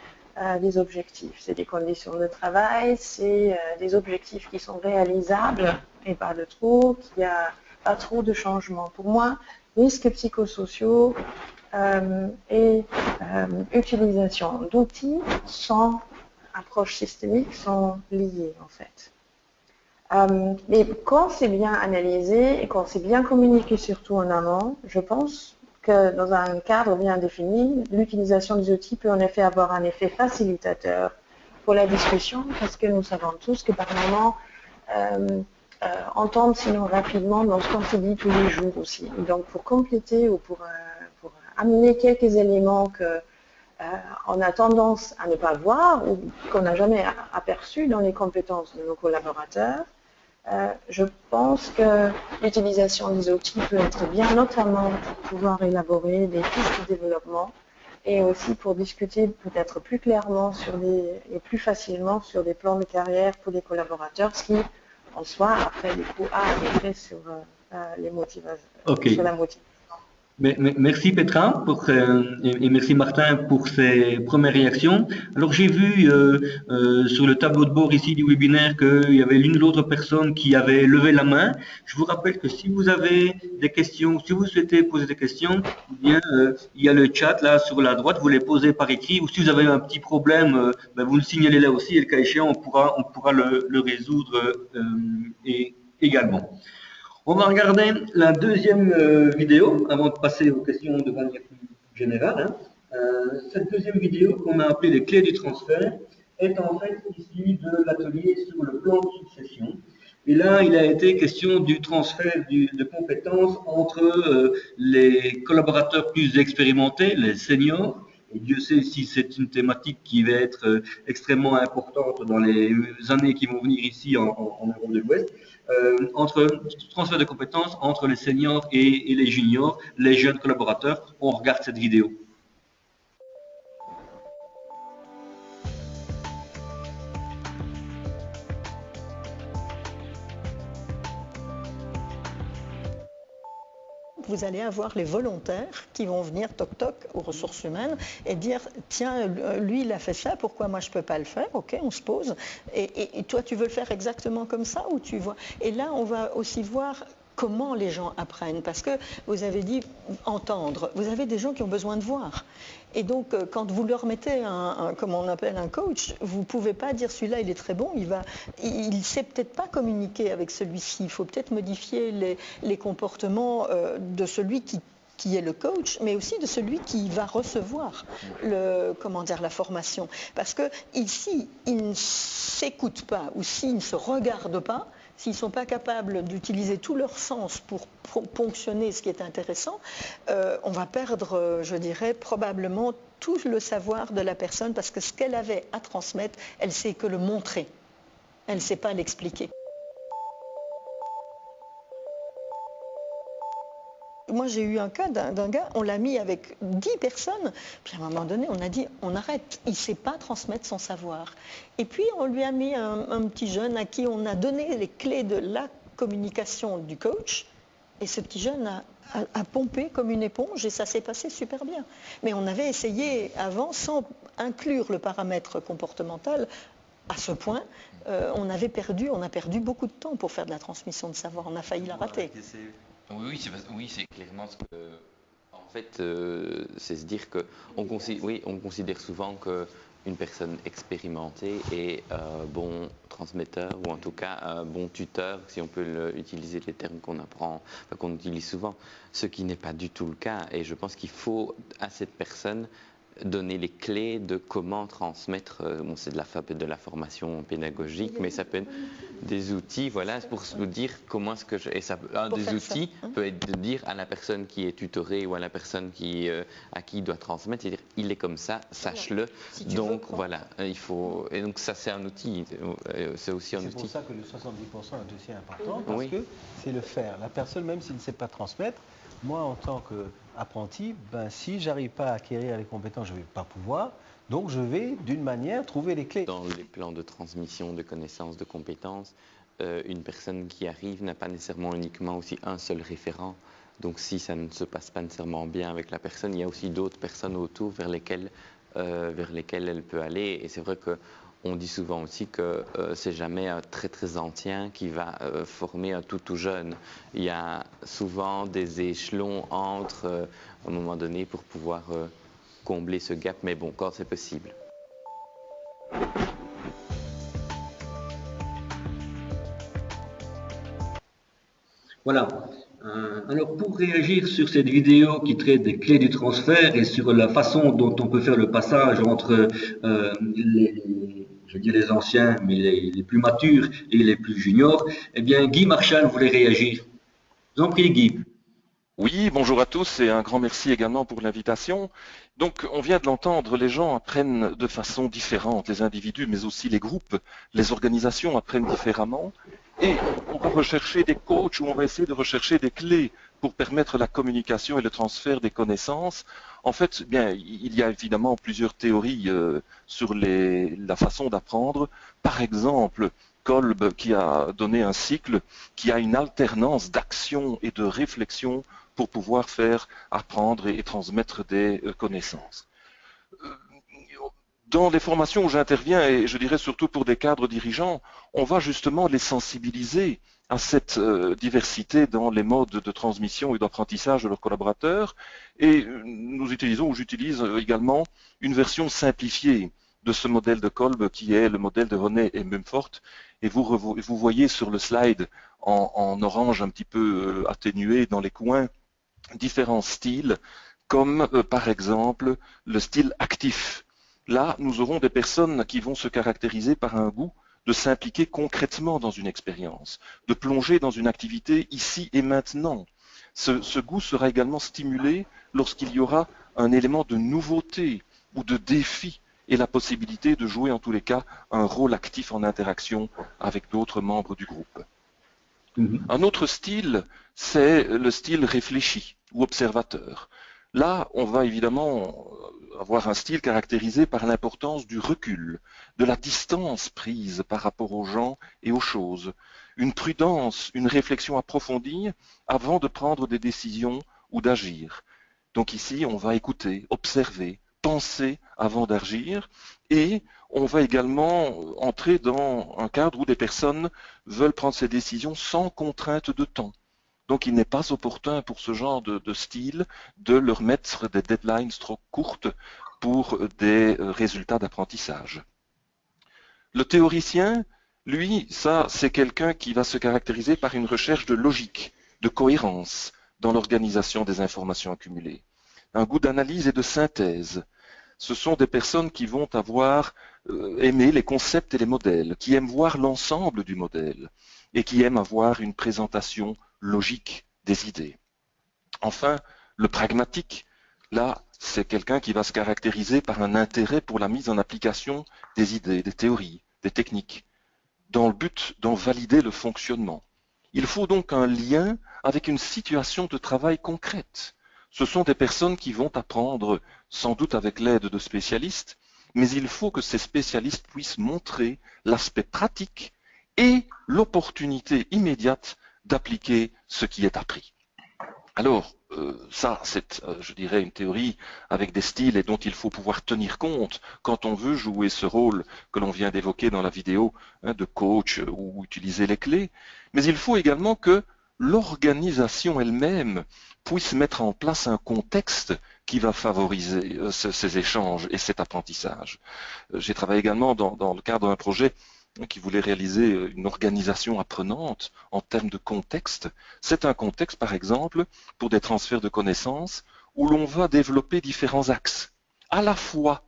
des objectifs. C'est des conditions de travail, c'est des objectifs qui sont réalisables et pas de trop, qu'il n'y a pas trop de changements. Pour moi, risques psychosociaux et utilisation d'outils sans approche systémique sont liés en fait. Mais quand c'est bien analysé et quand c'est bien communiqué surtout en amont, je pense que dans un cadre bien défini, l'utilisation des outils peut en effet avoir un effet facilitateur pour la discussion parce que nous savons tous que par moment, on tombe sinon rapidement dans ce qu'on se dit tous les jours aussi. Et donc pour compléter ou pour amener quelques éléments qu'on a tendance à ne pas voir ou qu'on n'a jamais aperçus dans les compétences de nos collaborateurs, je pense que l'utilisation des outils peut être bien, notamment pour pouvoir élaborer des pistes de développement et aussi pour discuter peut-être plus clairement et plus facilement sur des plans de carrière pour les collaborateurs, ce qui, en soi, après, du coup, a un effet sur les motivations, sur la motivation. Merci Petra et merci Martin pour ces premières réactions. Alors j'ai vu sur le tableau de bord ici du webinaire qu'il y avait l'une ou l'autre personne qui avait levé la main. Je vous rappelle que si vous avez des questions, si vous souhaitez poser des questions, eh bien, il y a le chat là sur la droite, vous les posez par écrit, ou si vous avez un petit problème, vous le signalez là aussi et le cas échéant, on pourra le résoudre également. On va regarder la deuxième vidéo avant de passer aux questions de manière plus générale. Cette deuxième vidéo qu'on a appelée les clés du transfert est en fait issue de l'atelier sur le plan de succession. Et là, il a été question du transfert de compétences entre les collaborateurs plus expérimentés, les seniors. Et Dieu sait si c'est une thématique qui va être extrêmement importante dans les années qui vont venir ici en Europe de l'Ouest. Entre transfert de compétences entre les seniors et les juniors, les jeunes collaborateurs. On regarde cette vidéo. Vous allez avoir les volontaires qui vont venir toc-toc aux ressources humaines et dire tiens, lui il a fait ça, pourquoi moi je ne peux pas le faire? Ok, on se pose. Et toi tu veux le faire exactement comme ça ou tu vois? Et là on va aussi voir comment les gens apprennent, parce que vous avez dit entendre, vous avez des gens qui ont besoin de voir. Et donc, quand vous leur mettez comme on appelle un coach, vous ne pouvez pas dire celui-là il est très bon, il ne sait peut-être pas communiquer avec celui-ci, il faut peut-être modifier les comportements de celui qui est le coach, mais aussi de celui qui va recevoir la formation. Parce que ici, ils ne s'écoutent pas ou s'ils ne se regardent pas, s'ils ne sont pas capables d'utiliser tout leur sens pour ponctionner ce qui est intéressant, on va perdre, je dirais, probablement tout le savoir de la personne parce que ce qu'elle avait à transmettre, elle ne sait que le montrer, elle ne sait pas l'expliquer. Moi, j'ai eu un cas d'un gars, on l'a mis avec 10 personnes, puis à un moment donné, on a dit, on arrête, il ne sait pas transmettre son savoir. Et puis, on lui a mis un petit jeune à qui on a donné les clés de la communication du coach, et ce petit jeune a pompé comme une éponge, et ça s'est passé super bien. Mais on avait essayé avant, sans inclure le paramètre comportemental, à ce point, on a perdu beaucoup de temps pour faire de la transmission de savoir, on a failli la rater. Oui, c'est clairement ce que... En fait, c'est se dire qu'on considère souvent qu'une personne expérimentée est bon transmetteur ou en tout cas bon tuteur, si on peut utiliser les termes qu'on utilise souvent, ce qui n'est pas du tout le cas. Et je pense qu'il faut à cette personne donner les clés de comment transmettre, bon, c'est de la formation pédagogique, mais ça peut être des outils, voilà, pour vous dire comment est-ce que un des outils peut être de dire à la personne qui est tutorée ou à la personne à qui il doit transmettre, c'est-à-dire il est comme ça, sache-le. Si donc voilà, il faut, et donc ça c'est un outil, c'est aussi un outil. C'est pour ça que le 70% est aussi important, parce que c'est le faire. La personne, même s'il ne sait pas transmettre, moi en tant qu'apprenti, si j'arrive pas à acquérir les compétences, je ne vais pas pouvoir. Donc je vais, d'une manière, trouver les clés. Dans les plans de transmission de connaissances, de compétences, une personne qui arrive n'a pas nécessairement uniquement aussi un seul référent. Donc si ça ne se passe pas nécessairement bien avec la personne, il y a aussi d'autres personnes autour vers lesquelles elle peut aller. Et c'est vrai qu'on dit souvent aussi que c'est jamais un très très ancien qui va former un tout jeune. Il y a souvent des échelons entre, à un moment donné, pour pouvoir combler ce gap, mais bon, quand c'est possible. Voilà. Alors, pour réagir sur cette vidéo qui traite des clés du transfert et sur la façon dont on peut faire le passage entre les anciens, mais les plus matures et les plus juniors, eh bien, Guy Marchal voulait réagir. Je vous en prie, Guy. Oui, bonjour à tous et un grand merci également pour l'invitation. Donc, on vient de l'entendre, les gens apprennent de façon différente, les individus, mais aussi les groupes, les organisations apprennent différemment. Et on va rechercher des coachs ou on va essayer de rechercher des clés pour permettre la communication et le transfert des connaissances. En fait, bien, il y a évidemment plusieurs théories sur la façon d'apprendre. Par exemple, Kolb qui a donné un cycle qui a une alternance d'action et de réflexion pour pouvoir faire apprendre et transmettre des connaissances. Dans les formations où j'interviens, et je dirais surtout pour des cadres dirigeants, on va justement les sensibiliser à cette diversité dans les modes de transmission et d'apprentissage de leurs collaborateurs. Et nous utilisons, ou j'utilise également, une version simplifiée de ce modèle de Kolb qui est le modèle de René et Mumford. Et vous voyez sur le slide en orange un petit peu atténué dans les coins différents styles, comme par exemple le style actif. Là, nous aurons des personnes qui vont se caractériser par un goût de s'impliquer concrètement dans une expérience, de plonger dans une activité ici et maintenant. Ce goût sera également stimulé lorsqu'il y aura un élément de nouveauté ou de défi et la possibilité de jouer en tous les cas un rôle actif en interaction avec d'autres membres du groupe. Un autre style, c'est le style réfléchi ou observateur. Là, on va évidemment avoir un style caractérisé par l'importance du recul, de la distance prise par rapport aux gens et aux choses, une prudence, une réflexion approfondie avant de prendre des décisions ou d'agir. Donc ici, on va écouter, observer, penser avant d'agir, et on va également entrer dans un cadre où des personnes veulent prendre ces décisions sans contrainte de temps. Donc il n'est pas opportun pour ce genre de style de leur mettre des deadlines trop courtes pour des résultats d'apprentissage. Le théoricien, lui, ça c'est quelqu'un qui va se caractériser par une recherche de logique, de cohérence dans l'organisation des informations accumulées, un goût d'analyse et de synthèse. Ce sont des personnes qui vont avoir aimé les concepts et les modèles, qui aiment voir l'ensemble du modèle et qui aiment avoir une présentation logique des idées. Enfin, le pragmatique, là, c'est quelqu'un qui va se caractériser par un intérêt pour la mise en application des idées, des théories, des techniques, dans le but d'en valider le fonctionnement. Il faut donc un lien avec une situation de travail concrète. Ce sont des personnes qui vont apprendre, sans doute avec l'aide de spécialistes, mais il faut que ces spécialistes puissent montrer l'aspect pratique et l'opportunité immédiate d'appliquer ce qui est appris. Alors, ça, c'est, je dirais, une théorie avec des styles et dont il faut pouvoir tenir compte quand on veut jouer ce rôle que l'on vient d'évoquer dans la vidéo de coach ou utiliser les clés. Mais il faut également que l'organisation elle-même puisse mettre en place un contexte qui va favoriser ces échanges et cet apprentissage. J'ai travaillé également dans le cadre d'un projet qui voulait réaliser une organisation apprenante en termes de contexte. C'est un contexte, par exemple, pour des transferts de connaissances où l'on va développer différents axes. à la fois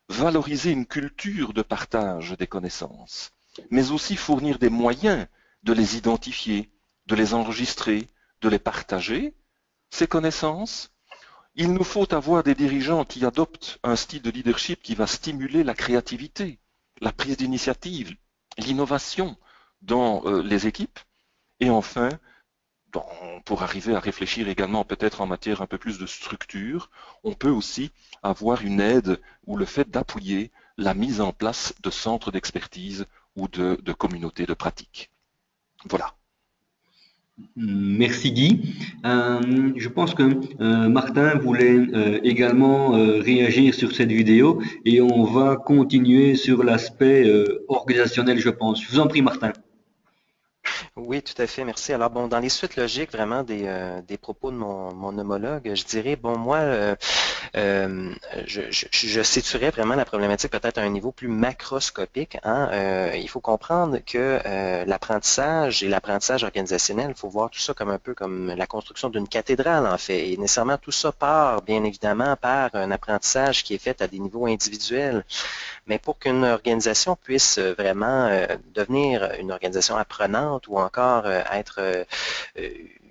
valoriser une culture de partage des connaissances, mais aussi fournir des moyens de les identifier, de les enregistrer, de les partager, ces connaissances. Il nous faut avoir des dirigeants qui adoptent un style de leadership qui va stimuler la créativité, la prise d'initiative, l'innovation dans les équipes. Et enfin, pour arriver à réfléchir également peut-être en matière un peu plus de structure, on peut aussi avoir une aide ou le fait d'appuyer la mise en place de centres d'expertise ou de communautés de pratique. Voilà. Merci Guy. Je pense que Martin voulait également réagir sur cette vidéo et on va continuer sur l'aspect organisationnel, je pense. Je vous en prie, Martin. Oui, tout à fait, merci. Alors bon, dans les suites logiques vraiment des propos de mon homologue, je dirais, bon, moi, je situerais vraiment la problématique peut-être à un niveau plus macroscopique. Hein. Il faut comprendre que l'apprentissage et l'apprentissage organisationnel, il faut voir tout ça comme un peu comme la construction d'une cathédrale, en fait. Et nécessairement, tout ça part, bien évidemment, par un apprentissage qui est fait à des niveaux individuels. Mais pour qu'une organisation puisse vraiment devenir une organisation apprenante ou encore être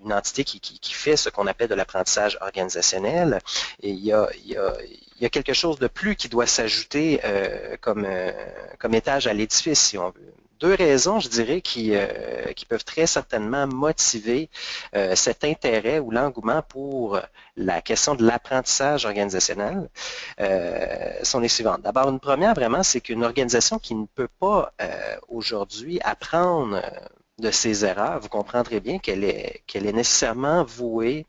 une entité qui fait ce qu'on appelle de l'apprentissage organisationnel, et il y a quelque chose de plus qui doit s'ajouter comme étage à l'édifice, si on veut. Deux raisons, je dirais, qui peuvent très certainement motiver cet intérêt ou l'engouement pour la question de l'apprentissage organisationnel sont les suivantes. D'abord, une première, vraiment, c'est qu'une organisation qui ne peut pas aujourd'hui apprendre de ses erreurs, vous comprendrez bien qu'elle est nécessairement vouée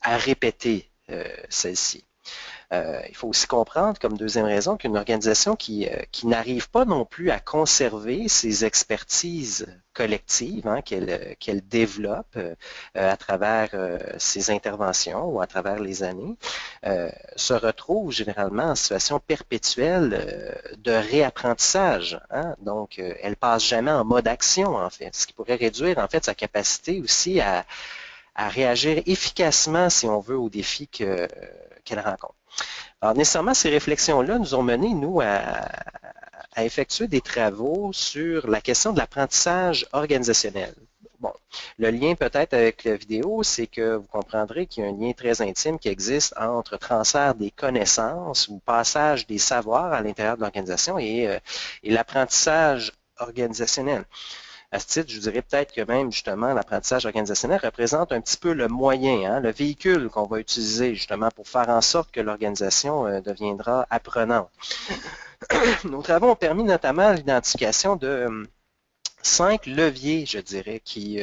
à répéter celle-ci. Il faut aussi comprendre, comme deuxième raison, qu'une organisation qui n'arrive pas non plus à conserver ses expertises collectives qu'elle développe à travers ses interventions ou à travers les années, se retrouve généralement en situation perpétuelle de réapprentissage. Hein? Donc, elle passe jamais en mode action, en fait, ce qui pourrait réduire, en fait, sa capacité aussi à réagir efficacement, si on veut, aux défis qu'elle rencontre. Alors, nécessairement, ces réflexions-là nous ont mené, nous, à effectuer des travaux sur la question de l'apprentissage organisationnel. Bon, le lien peut-être avec la vidéo, c'est que vous comprendrez qu'il y a un lien très intime qui existe entre transfert des connaissances ou passage des savoirs à l'intérieur de l'organisation et l'apprentissage organisationnel. À ce titre, je vous dirais peut-être que même, justement, l'apprentissage organisationnel représente un petit peu le moyen, hein, le véhicule qu'on va utiliser, justement, pour faire en sorte que l'organisation deviendra apprenante. Nos travaux ont permis notamment l'identification de 5 leviers, je dirais, qui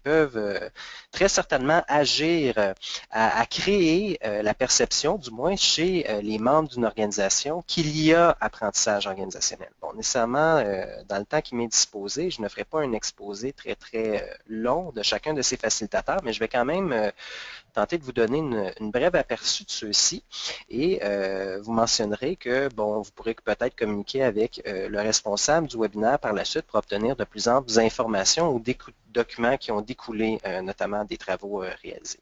peuvent très certainement agir à créer la perception, du moins chez les membres d'une organisation, qu'il y a apprentissage organisationnel. Bon, nécessairement, dans le temps qui m'est disposé, je ne ferai pas un exposé très, très long de chacun de ces facilitateurs, mais je vais quand même tenter de vous donner une brève aperçu de ceux-ci et vous mentionnerez que, bon, vous pourrez peut-être communiquer avec le responsable du webinaire par la suite pour obtenir de plus amples informations ou des documents qui ont découlé notamment des travaux réalisés.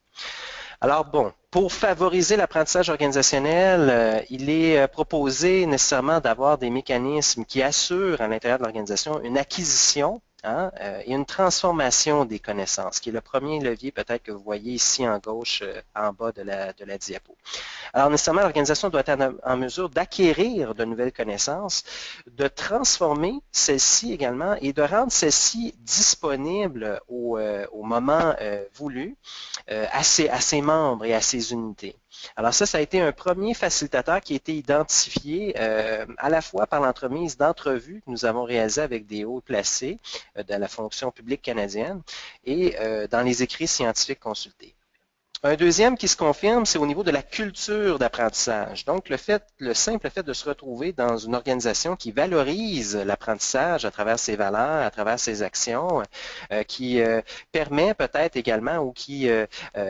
Alors bon, pour favoriser l'apprentissage organisationnel, il est proposé nécessairement d'avoir des mécanismes qui assurent à l'intérieur de l'organisation une acquisition et une transformation des connaissances, qui est le premier levier peut-être que vous voyez ici en gauche, en bas de la diapo. Alors nécessairement, l'organisation doit être en mesure d'acquérir de nouvelles connaissances, de transformer celles-ci également et de rendre celles-ci disponibles au moment voulu à ses membres et à ses unités. Alors ça a été un premier facilitateur qui a été identifié à la fois par l'entremise d'entrevues que nous avons réalisées avec des hauts placés de la fonction publique canadienne et dans les écrits scientifiques consultés. Un deuxième qui se confirme, c'est au niveau de la culture d'apprentissage. Donc, le simple fait de se retrouver dans une organisation qui valorise l'apprentissage à travers ses valeurs, à travers ses actions, qui permet peut-être également ou qui,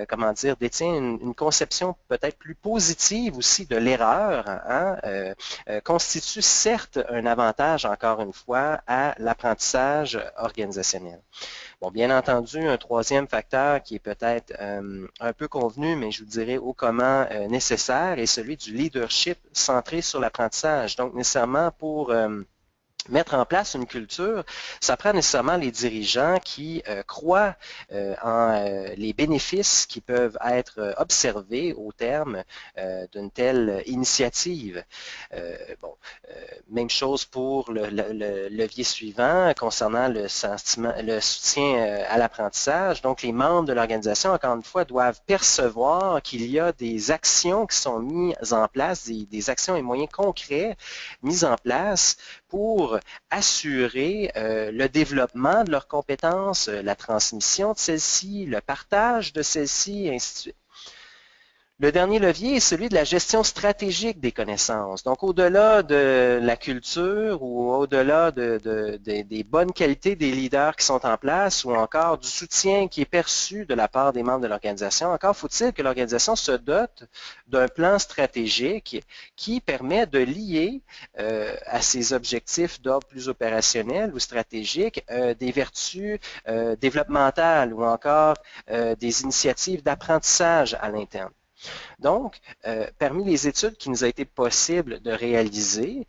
comment dire, détient une conception peut-être plus positive aussi de l'erreur, constitue certes un avantage, encore une fois, à l'apprentissage organisationnel. Bon, bien entendu, un troisième facteur qui est peut-être un peu convenu, mais je vous dirais au comment nécessaire, est celui du leadership centré sur l'apprentissage. Donc, nécessairement pour mettre en place une culture, ça prend nécessairement les dirigeants qui croient en les bénéfices qui peuvent être observés au terme d'une telle initiative. Même chose pour le levier suivant concernant le soutien à l'apprentissage. Donc, les membres de l'organisation, encore une fois, doivent percevoir qu'il y a des actions qui sont mises en place, des actions et moyens concrets mis en place pour assurer le développement de leurs compétences, la transmission de celles-ci, le partage de celles-ci, et ainsi de suite. Le dernier levier est celui de la gestion stratégique des connaissances. Donc, au-delà de la culture ou au-delà des bonnes qualités des leaders qui sont en place ou encore du soutien qui est perçu de la part des membres de l'organisation, encore faut-il que l'organisation se dote d'un plan stratégique qui permet de lier à ses objectifs d'ordre plus opérationnel ou stratégique des vertus développementales ou encore des initiatives d'apprentissage à l'interne. Donc, parmi les études qui nous a été possible de réaliser,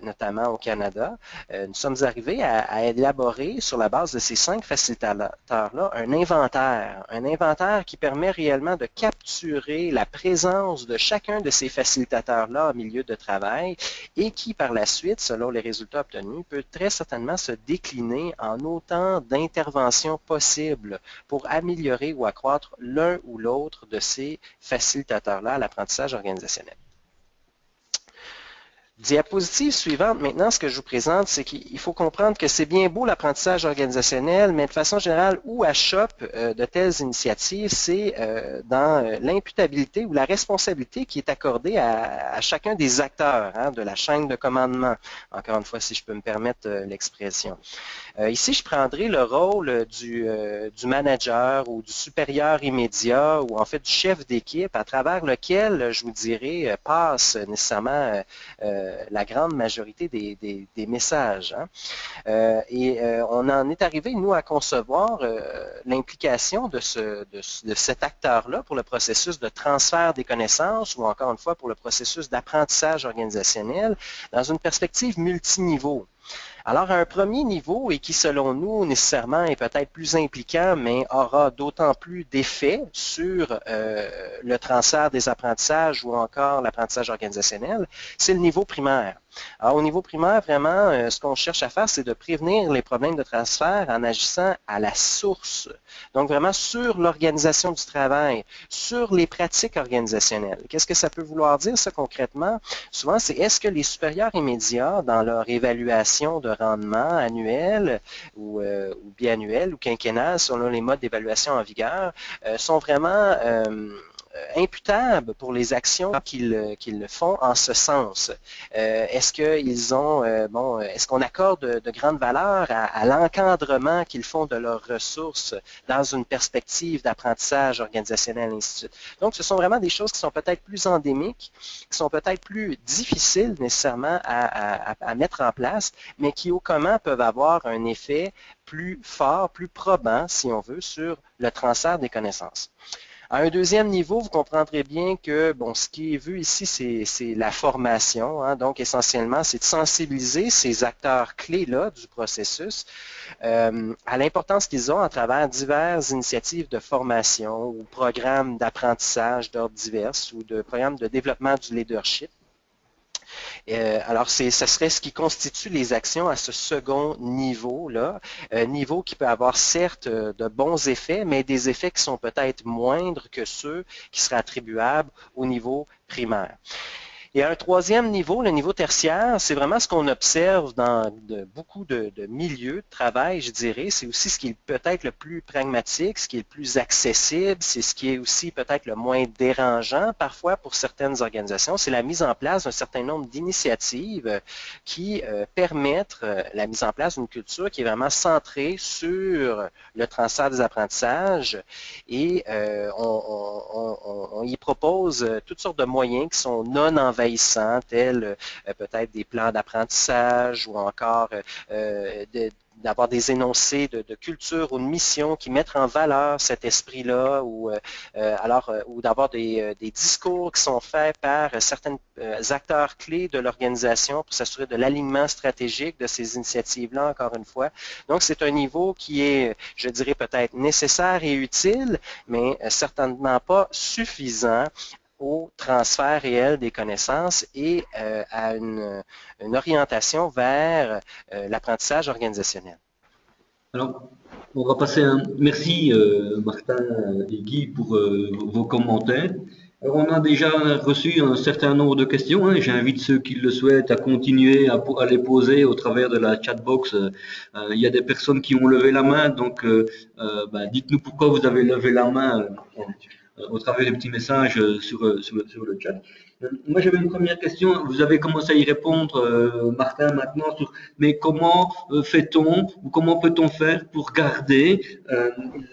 notamment au Canada, nous sommes arrivés à élaborer sur la base de ces 5 facilitateurs-là un inventaire qui permet réellement de capturer la présence de chacun de ces facilitateurs-là au milieu de travail et qui, par la suite, selon les résultats obtenus, peut très certainement se décliner en autant d'interventions possibles pour améliorer ou accroître l'un ou l'autre de ces facilitateurs-là à l'apprentissage organisationnel. Diapositive suivante, maintenant, ce que je vous présente, c'est qu'il faut comprendre que c'est bien beau l'apprentissage organisationnel, mais de façon générale, où achoppe de telles initiatives, c'est dans l'imputabilité ou la responsabilité qui est accordée à chacun des acteurs de la chaîne de commandement, encore une fois, si je peux me permettre l'expression. Ici, je prendrai le rôle du manager ou du supérieur immédiat ou en fait du chef d'équipe à travers lequel, je vous dirais, passe nécessairement la grande majorité des messages. On en est arrivé, nous, à concevoir l'implication de cet acteur-là pour le processus de transfert des connaissances ou encore une fois pour le processus d'apprentissage organisationnel dans une perspective multiniveau. Alors, à un premier niveau, et qui, selon nous, nécessairement est peut-être plus impliquant, mais aura d'autant plus d'effet sur le transfert des apprentissages ou encore l'apprentissage organisationnel, c'est le niveau primaire. Alors, au niveau primaire, vraiment, ce qu'on cherche à faire, c'est de prévenir les problèmes de transfert en agissant à la source. Donc, vraiment sur l'organisation du travail, sur les pratiques organisationnelles. Qu'est-ce que ça peut vouloir dire, ça, concrètement? Souvent, c'est est-ce que les supérieurs immédiats, dans leur évaluation de rendement annuel ou biannuel ou quinquennal, selon les modes d'évaluation en vigueur, sont vraiment imputables pour les actions qu'ils font en ce sens. Est-ce qu'ils ont, est-ce qu'on accorde de grandes valeurs à l'encadrement qu'ils font de leurs ressources dans une perspective d'apprentissage organisationnel, et ainsi de suite. Donc, ce sont vraiment des choses qui sont peut-être plus endémiques, qui sont peut-être plus difficiles nécessairement à mettre en place, mais qui au commun peuvent avoir un effet plus fort, plus probant, si on veut, sur le transfert des connaissances. À un deuxième niveau, vous comprendrez bien que ce qui est vu ici, c'est la formation. Donc, essentiellement, c'est de sensibiliser ces acteurs clés-là du processus à l'importance qu'ils ont à travers diverses initiatives de formation ou programmes d'apprentissage d'ordre divers ou de programmes de développement du leadership. Alors, ce serait ce qui constitue les actions à ce second niveau-là, niveau qui peut avoir certes de bons effets, mais des effets qui sont peut-être moindres que ceux qui seraient attribuables au niveau primaire. Et à un troisième niveau, le niveau tertiaire, c'est vraiment ce qu'on observe dans beaucoup de milieux de travail, je dirais. C'est aussi ce qui est peut-être le plus pragmatique, ce qui est le plus accessible, c'est ce qui est aussi peut-être le moins dérangeant parfois pour certaines organisations. C'est la mise en place d'un certain nombre d'initiatives qui permettent la mise en place d'une culture qui est vraiment centrée sur le transfert des apprentissages et on y propose toutes sortes de moyens qui sont non envahissants, tels peut-être des plans d'apprentissage ou encore d'avoir des énoncés de culture ou de mission qui mettent en valeur cet esprit-là, ou d'avoir des discours qui sont faits par certains acteurs clés de l'organisation pour s'assurer de l'alignement stratégique de ces initiatives-là, encore une fois. Donc, c'est un niveau qui est, je dirais, peut-être nécessaire et utile, mais certainement pas suffisant au transfert réel des connaissances et à une orientation vers l'apprentissage organisationnel. Alors, on va passer un... Merci Martin et Guy pour vos commentaires. Alors, on a déjà reçu un certain nombre de questions, hein. J'invite ceux qui le souhaitent à continuer à les poser au travers de la chatbox. Il y a des personnes qui ont levé la main, donc dites-nous pourquoi vous avez levé la main au travers des petits messages sur le chat. Moi, j'avais une première question. Vous avez commencé à y répondre, Martin, maintenant, mais comment fait-on ou comment peut-on faire pour garder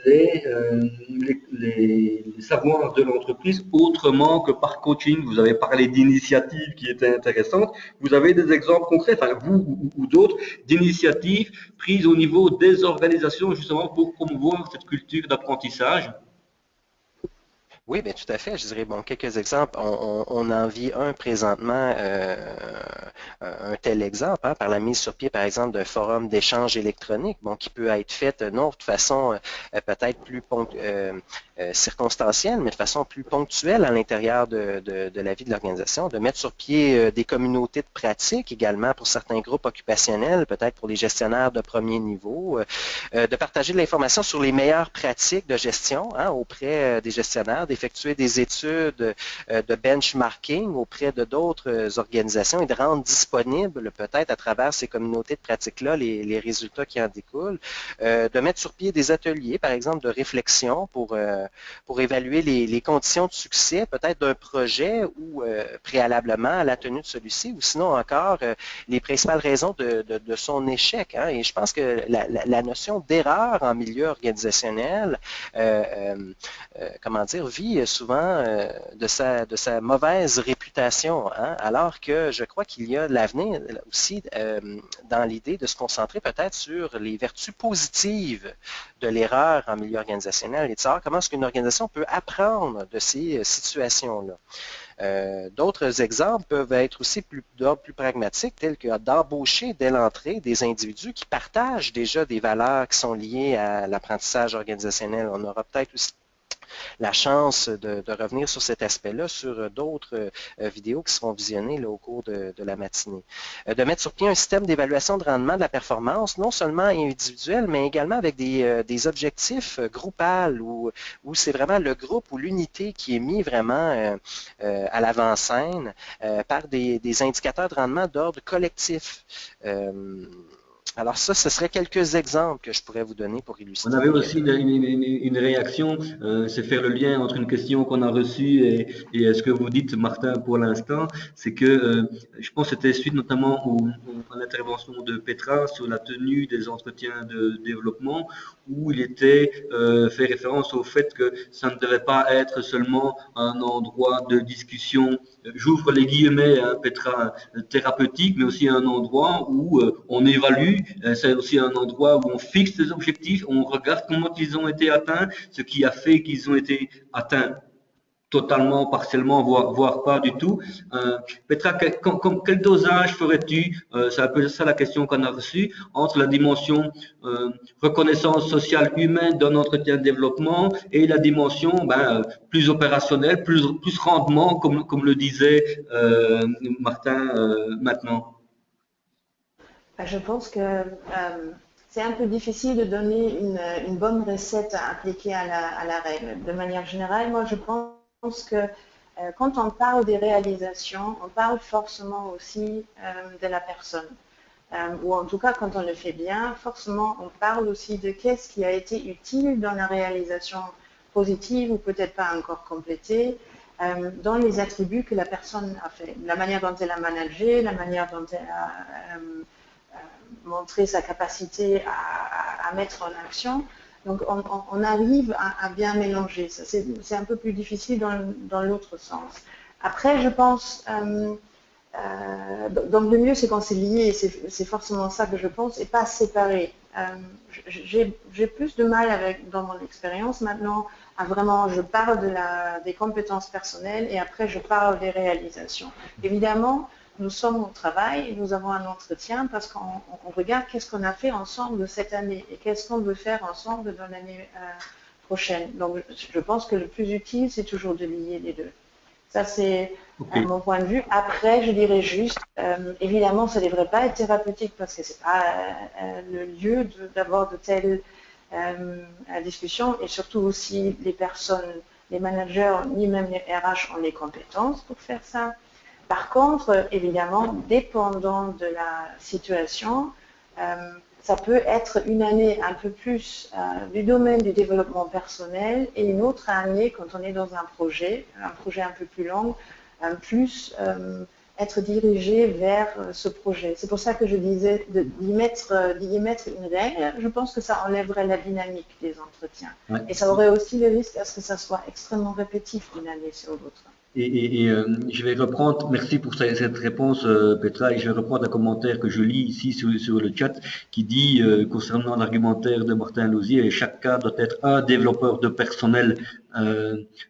les savoirs de l'entreprise autrement que par coaching? Vous avez parlé d'initiatives qui étaient intéressantes. Vous avez des exemples concrets, enfin, vous ou d'autres, d'initiatives prises au niveau des organisations justement pour promouvoir cette culture d'apprentissage? Oui, bien tout à fait. Je dirais, bon, quelques exemples. On en vit un présentement, un tel exemple, hein, par la mise sur pied, par exemple, d'un forum d'échange électronique, bon, qui peut être fait non de façon peut-être plus circonstancielle, mais de façon plus ponctuelle à l'intérieur de la vie de l'organisation, de mettre sur pied des communautés de pratique également pour certains groupes occupationnels, peut-être pour les gestionnaires de premier niveau, de partager de l'information sur les meilleures pratiques de gestion, hein, auprès des gestionnaires, d'effectuer des études de benchmarking auprès de d'autres organisations et de rendre disponibles peut-être à travers ces communautés de pratiques-là les résultats qui en découlent, de mettre sur pied des ateliers, par exemple, de réflexion pour évaluer les conditions de succès peut-être d'un projet ou préalablement à la tenue de celui-ci, ou sinon encore les principales raisons de son échec, hein. Et je pense que la notion d'erreur en milieu organisationnel, vit souvent de sa mauvaise réputation, hein, alors que je crois qu'il y a de l'avenir aussi dans l'idée de se concentrer peut-être sur les vertus positives de l'erreur en milieu organisationnel et de savoir comment est-ce qu'une organisation peut apprendre de ces situations-là. D'autres exemples peuvent être aussi d'ordre plus pragmatique, tels que d'embaucher dès l'entrée des individus qui partagent déjà des valeurs qui sont liées à l'apprentissage organisationnel. On aura peut-être aussi la chance de revenir sur cet aspect-là sur d'autres vidéos qui seront visionnées là, au cours de la matinée. De mettre sur pied un système d'évaluation de rendement de la performance, non seulement individuel, mais également avec des objectifs groupals où c'est vraiment le groupe ou l'unité qui est mis vraiment à l'avant-scène par des indicateurs de rendement d'ordre collectif. Alors ça, ce serait quelques exemples que je pourrais vous donner pour illustrer. On avait aussi une réaction, c'est faire le lien entre une question qu'on a reçue et ce que vous dites, Martin, pour l'instant. C'est que je pense que c'était suite notamment à l'intervention de Petra sur la tenue des entretiens de développement, où il était fait référence au fait que ça ne devait pas être seulement un endroit de discussion, j'ouvre les guillemets, hein, Petra, thérapeutique, mais aussi un endroit où on évalue. C'est aussi un endroit où on fixe des objectifs, on regarde comment ils ont été atteints, ce qui a fait qu'ils ont été atteints totalement, partiellement, voire pas du tout. Petra, quel dosage ferais-tu, c'est un peu ça la question qu'on a reçue, entre la dimension reconnaissance sociale humaine d'un entretien de développement et la dimension plus opérationnelle, plus rendement, comme le disait Martin maintenant? Je pense que c'est un peu difficile de donner une bonne recette à appliquer à la règle. De manière générale, moi je pense que quand on parle des réalisations, on parle forcément aussi de la personne. Ou en tout cas, quand on le fait bien, forcément, on parle aussi de qu'est-ce qui a été utile dans la réalisation positive ou peut-être pas encore complétée, dans les attributs que la personne a fait. La manière dont elle a managé, la manière dont elle a montré sa capacité à mettre en action. Donc, on arrive à bien mélanger. C'est un peu plus difficile dans l'autre sens. Après, je pense... donc le mieux c'est quand c'est lié, c'est forcément ça que je pense, et pas séparé. j'ai plus de mal dans mon expérience maintenant à vraiment, je parle des compétences personnelles et après je parle des réalisations. Évidemment, nous sommes au travail, nous avons un entretien parce qu'on regarde qu'est-ce qu'on a fait ensemble cette année et qu'est-ce qu'on veut faire ensemble dans l'année prochaine. Donc, je pense que le plus utile, c'est toujours de lier les deux. Ça, c'est mon point de vue. Après, je dirais juste, évidemment, ça ne devrait pas être thérapeutique parce que ce n'est pas le lieu d'avoir de telles discussions et surtout aussi les personnes, les managers, ni même les RH ont les compétences pour faire ça. Par contre, évidemment, dépendant de la situation, ça peut être une année un peu plus du domaine du développement personnel et une autre année quand on est dans un projet un peu plus long, plus être dirigé vers ce projet. C'est pour ça que je disais d'y mettre une règle. Je pense que ça enlèverait la dynamique des entretiens. Ouais. Et ça aurait aussi le risque à ce que ça soit extrêmement répétitif d'une année sur l'autre. Je vais reprendre, merci pour cette réponse Petra, et je vais reprendre un commentaire que je lis ici sur le chat qui dit concernant l'argumentaire de Martin Lauzier, chaque cas doit être un développeur de personnel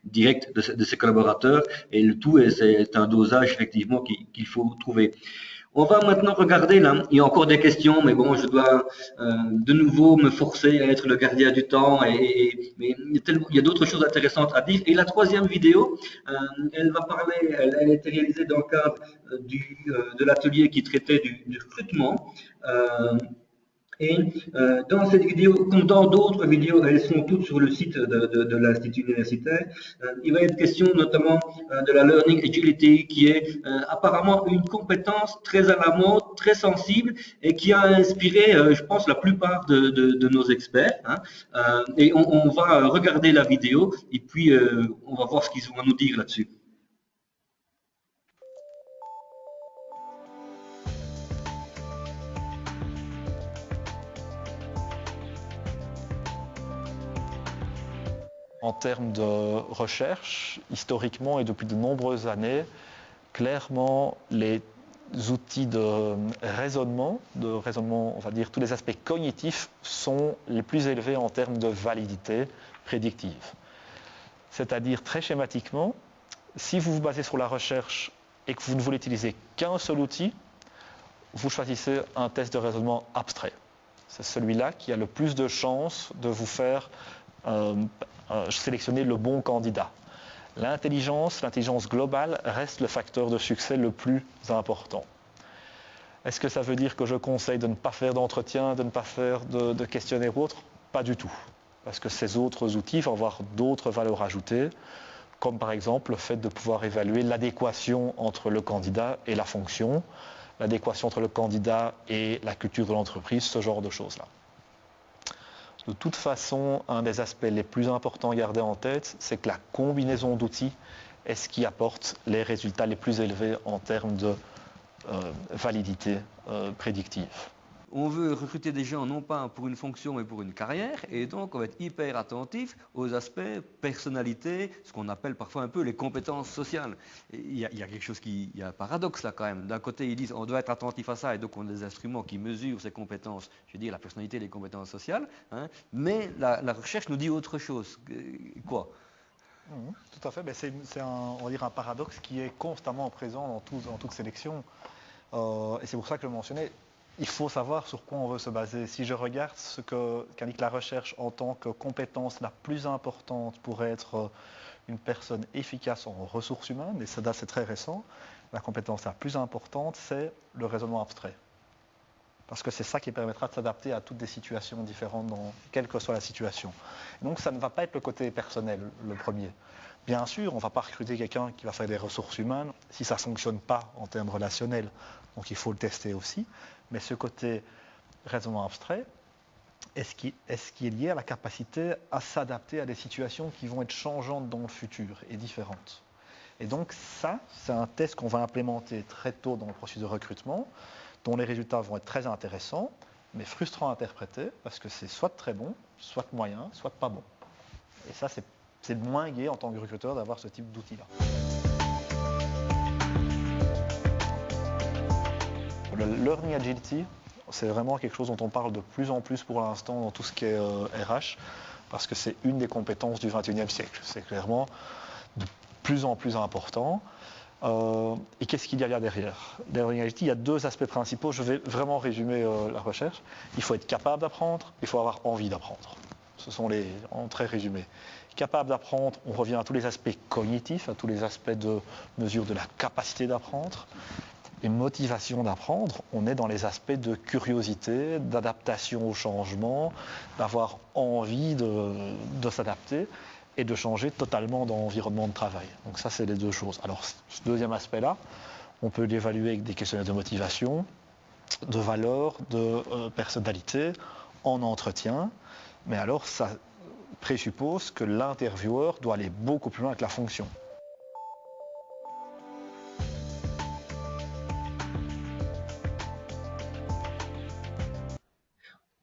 direct de ses collaborateurs et le tout c'est un dosage effectivement qu'il faut trouver. On va maintenant regarder, là, il y a encore des questions, mais bon, je dois de nouveau me forcer à être le gardien du temps, mais il y a d'autres choses intéressantes à dire. Et la troisième vidéo, elle va parler, elle a été réalisée dans le cadre de l'atelier qui traitait du recrutement. Et dans cette vidéo, comme dans d'autres vidéos, elles sont toutes sur le site de l'Institut universitaire, il va être question notamment de la Learning Agility, qui est apparemment une compétence très à la mode, très sensible, et qui a inspiré, je pense, la plupart de nos experts. Hein. Et on va regarder la vidéo, et puis on va voir ce qu'ils vont nous dire là-dessus. En termes de recherche, historiquement et depuis de nombreuses années, clairement, les outils de raisonnement, on va dire tous les aspects cognitifs, sont les plus élevés en termes de validité prédictive. C'est-à-dire, très schématiquement, si vous vous basez sur la recherche et que vous ne voulez utiliser qu'un seul outil, vous choisissez un test de raisonnement abstrait. C'est celui-là qui a le plus de chances de vous faire sélectionner le bon candidat. L'intelligence globale reste le facteur de succès le plus important. Est-ce que ça veut dire que je conseille de ne pas faire d'entretien, de ne pas faire de questionnaire ou autre? Pas du tout. Parce que ces autres outils vont avoir d'autres valeurs ajoutées, comme par exemple le fait de pouvoir évaluer l'adéquation entre le candidat et la fonction, l'adéquation entre le candidat et la culture de l'entreprise, ce genre de choses-là. De toute façon, un des aspects les plus importants à garder en tête, c'est que la combinaison d'outils est ce qui apporte les résultats les plus élevés en termes de validité prédictive. On veut recruter des gens non pas pour une fonction mais pour une carrière, et donc on va être hyper attentif aux aspects personnalité, ce qu'on appelle parfois un peu les compétences sociales. Il y a quelque chose il y a un paradoxe là quand même. D'un côté ils disent on doit être attentif à ça et donc on a des instruments qui mesurent ces compétences, je veux dire la personnalité et les compétences sociales, hein, mais la recherche nous dit autre chose. Quoi ? Tout à fait, c'est on va dire un paradoxe qui est constamment présent dans toute sélection. Et c'est pour ça que je le mentionnais. Il faut savoir sur quoi on veut se baser. Si je regarde ce qu'indique la recherche en tant que compétence la plus importante pour être une personne efficace en ressources humaines, et ça c'est très récent, la compétence la plus importante, c'est le raisonnement abstrait. Parce que c'est ça qui permettra de s'adapter à toutes des situations différentes, quelle que soit la situation. Donc ça ne va pas être le côté personnel, le premier. Bien sûr, on ne va pas recruter quelqu'un qui va faire des ressources humaines si ça ne fonctionne pas en termes relationnels. Donc il faut le tester aussi. Mais ce côté raisonnement abstrait est ce qui est lié à la capacité à s'adapter à des situations qui vont être changeantes dans le futur et différentes. Et donc ça, c'est un test qu'on va implémenter très tôt dans le processus de recrutement, dont les résultats vont être très intéressants, mais frustrants à interpréter, parce que c'est soit très bon, soit moyen, soit pas bon. Et ça, c'est moins gai en tant que recruteur d'avoir ce type d'outil-là. Le Learning Agility, C'est vraiment quelque chose dont on parle de plus en plus pour l'instant dans tout ce qui est RH, parce que c'est une des compétences du XXIe siècle. C'est clairement de plus en plus important. Et qu'est-ce qu'il y a là derrière? Derrière il y a deux aspects principaux. Je vais vraiment résumer la recherche. Il faut être capable d'apprendre, il faut avoir envie d'apprendre. Ce sont les, en très résumé. Capable d'apprendre, on revient à tous les aspects cognitifs, à tous les aspects de mesure de la capacité d'apprendre. Et motivation d'apprendre, on est dans les aspects de curiosité, d'adaptation au changement, d'avoir envie de s'adapter et de changer totalement d'environnement de travail. Donc ça, c'est les deux choses. Alors, ce deuxième aspect-là, on peut l'évaluer avec des questionnaires de motivation, de valeur, de personnalité, en entretien. Mais alors, ça présuppose que l'intervieweur doit aller beaucoup plus loin avec la fonction.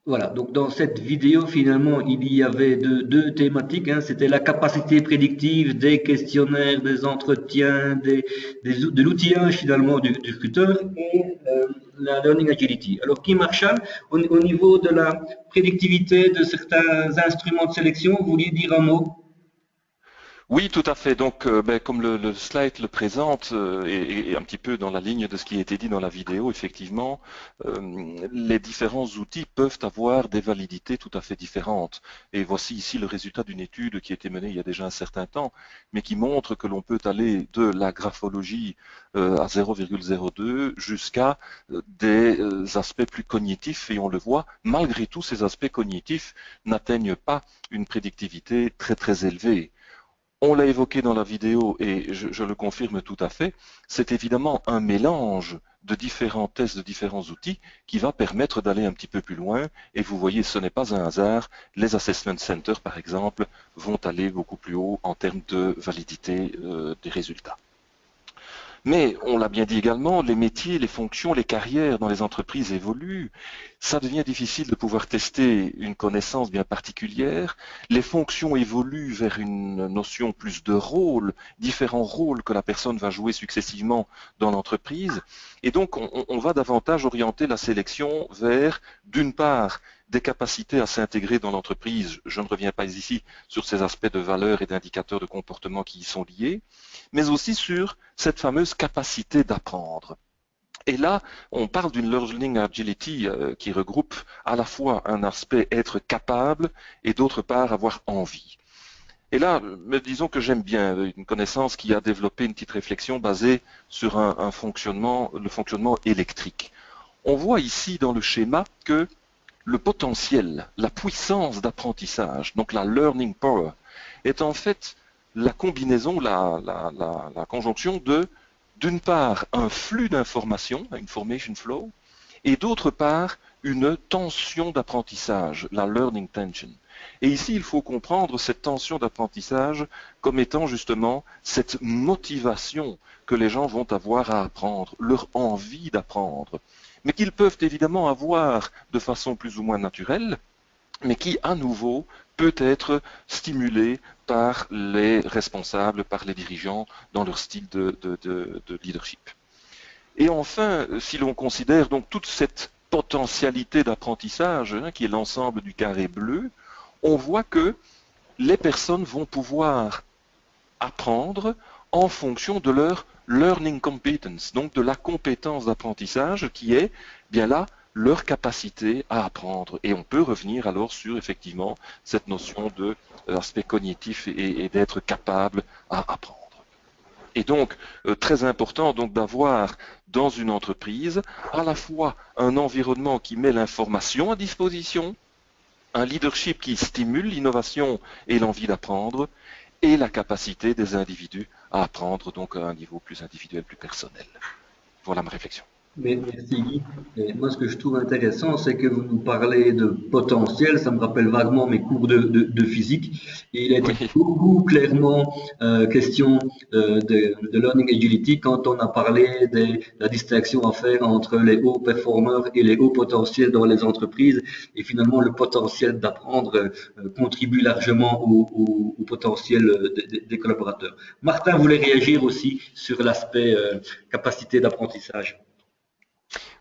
Voilà, donc dans cette vidéo, finalement, il y avait deux thématiques. Hein. C'était la capacité prédictive des questionnaires, des entretiens, de l'outillage finalement du recruteur et la learning agility. Alors, Kim Marshall, au niveau de la prédictivité de certains instruments de sélection, vous vouliez dire un mot? Oui, tout à fait. Donc, comme le slide le présente, et un petit peu dans la ligne de ce qui a été dit dans la vidéo, effectivement, les différents outils peuvent avoir des validités tout à fait différentes. Et voici ici le résultat d'une étude qui a été menée il y a déjà un certain temps, mais qui montre que l'on peut aller de la graphologie à 0,02 jusqu'à des aspects plus cognitifs. Et on le voit, malgré tout, ces aspects cognitifs n'atteignent pas une prédictivité très très élevée. On l'a évoqué dans la vidéo et je le confirme tout à fait, c'est évidemment un mélange de différents tests, de différents outils qui va permettre d'aller un petit peu plus loin. Et vous voyez, ce n'est pas un hasard, les assessment centers par exemple vont aller beaucoup plus haut en termes de validité des résultats. Mais, on l'a bien dit également, les métiers, les fonctions, les carrières dans les entreprises évoluent. Ça devient difficile de pouvoir tester une connaissance bien particulière. Les fonctions évoluent vers une notion plus de rôle, différents rôles que la personne va jouer successivement dans l'entreprise. Et donc, on va davantage orienter la sélection vers, d'une part, des capacités à s'intégrer dans l'entreprise. Je ne reviens pas ici sur ces aspects de valeur et d'indicateurs de comportement qui y sont liés, mais aussi sur cette fameuse capacité d'apprendre. Et là, on parle d'une learning agility qui regroupe à la fois un aspect être capable et d'autre part avoir envie. Et là, disons que j'aime bien une connaissance qui a développé une petite réflexion basée sur le fonctionnement électrique. On voit ici dans le schéma que le potentiel, la puissance d'apprentissage, donc la learning power, est en fait la combinaison, la conjonction de, d'une part, un flux d'informations, information flow, et d'autre part, une tension d'apprentissage, la learning tension. Et ici, il faut comprendre cette tension d'apprentissage comme étant justement cette motivation que les gens vont avoir à apprendre, leur envie d'apprendre, mais qu'ils peuvent évidemment avoir de façon plus ou moins naturelle, mais qui, à nouveau, peut être stimulée par les responsables, par les dirigeants dans leur style de leadership. Et enfin, si l'on considère donc toute cette potentialité d'apprentissage, qui est l'ensemble du carré bleu, on voit que les personnes vont pouvoir apprendre en fonction de leur learning competence, donc de la compétence d'apprentissage qui est bien là leur capacité à apprendre. Et on peut revenir alors sur effectivement cette notion de l'aspect cognitif et d'être capable à apprendre. Et donc, très important donc d'avoir dans une entreprise à la fois un environnement qui met l'information à disposition, un leadership qui stimule l'innovation et l'envie d'apprendre, et la capacité des individus à apprendre donc à un niveau plus individuel, plus personnel. Voilà ma réflexion. Merci Guy. Et moi, ce que je trouve intéressant, c'est que vous nous parlez de potentiel. Ça me rappelle vaguement mes cours de physique. Et il a été beaucoup clairement question de learning agility quand on a parlé de la distinction à faire entre les hauts performeurs et les hauts potentiels dans les entreprises. Et finalement, le potentiel d'apprendre contribue largement au potentiel des collaborateurs. Martin voulait réagir aussi sur l'aspect capacité d'apprentissage.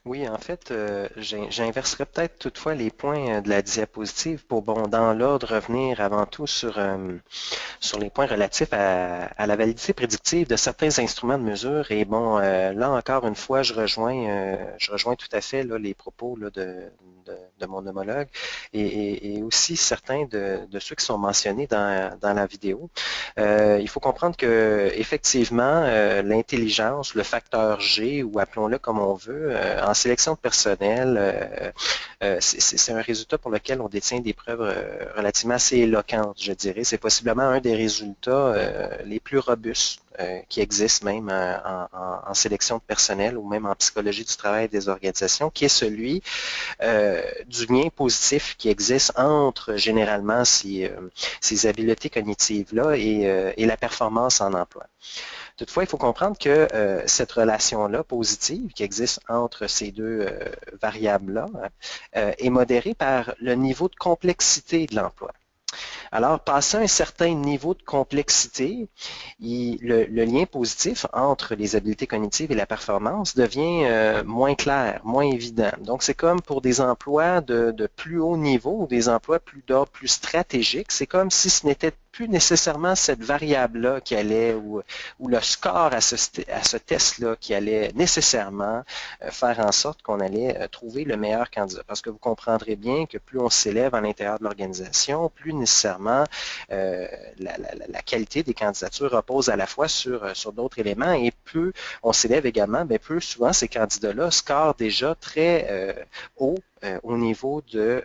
Oui, en fait, j'inverserai peut-être toutefois les points de la diapositive pour, bon, dans l'ordre, revenir avant tout sur les points relatifs à la validité prédictive de certains instruments de mesure. Et bon, là encore une fois, je rejoins tout à fait là, les propos là, de mon homologue et aussi certains de ceux qui sont mentionnés dans la vidéo. Il faut comprendre que effectivement, l'intelligence, le facteur G, ou appelons-le comme on veut, en sélection de personnel, c'est un résultat pour lequel on détient des preuves relativement assez éloquentes, je dirais. C'est possiblement un des résultats les plus robustes qui existent même en sélection de personnel ou même en psychologie du travail des organisations, qui est celui du lien positif qui existe entre généralement ces habiletés cognitives-là et la performance en emploi. Toutefois, il faut comprendre que cette relation-là positive qui existe entre ces deux variables-là est modérée par le niveau de complexité de l'emploi. Alors, passé un certain niveau de complexité, le lien positif entre les habiletés cognitives et la performance devient moins clair, moins évident. Donc, c'est comme pour des emplois de plus haut niveau ou des emplois d'ordre plus stratégique. C'est comme si ce n'était plus nécessairement cette variable-là qui allait, ou le score à ce test-là qui allait nécessairement faire en sorte qu'on allait trouver le meilleur candidat. Parce que vous comprendrez bien que plus on s'élève à l'intérieur de l'organisation, plus nécessairement la qualité des candidatures repose à la fois sur d'autres éléments, et plus on s'élève également, bien plus souvent ces candidats-là scorent déjà très haut au niveau du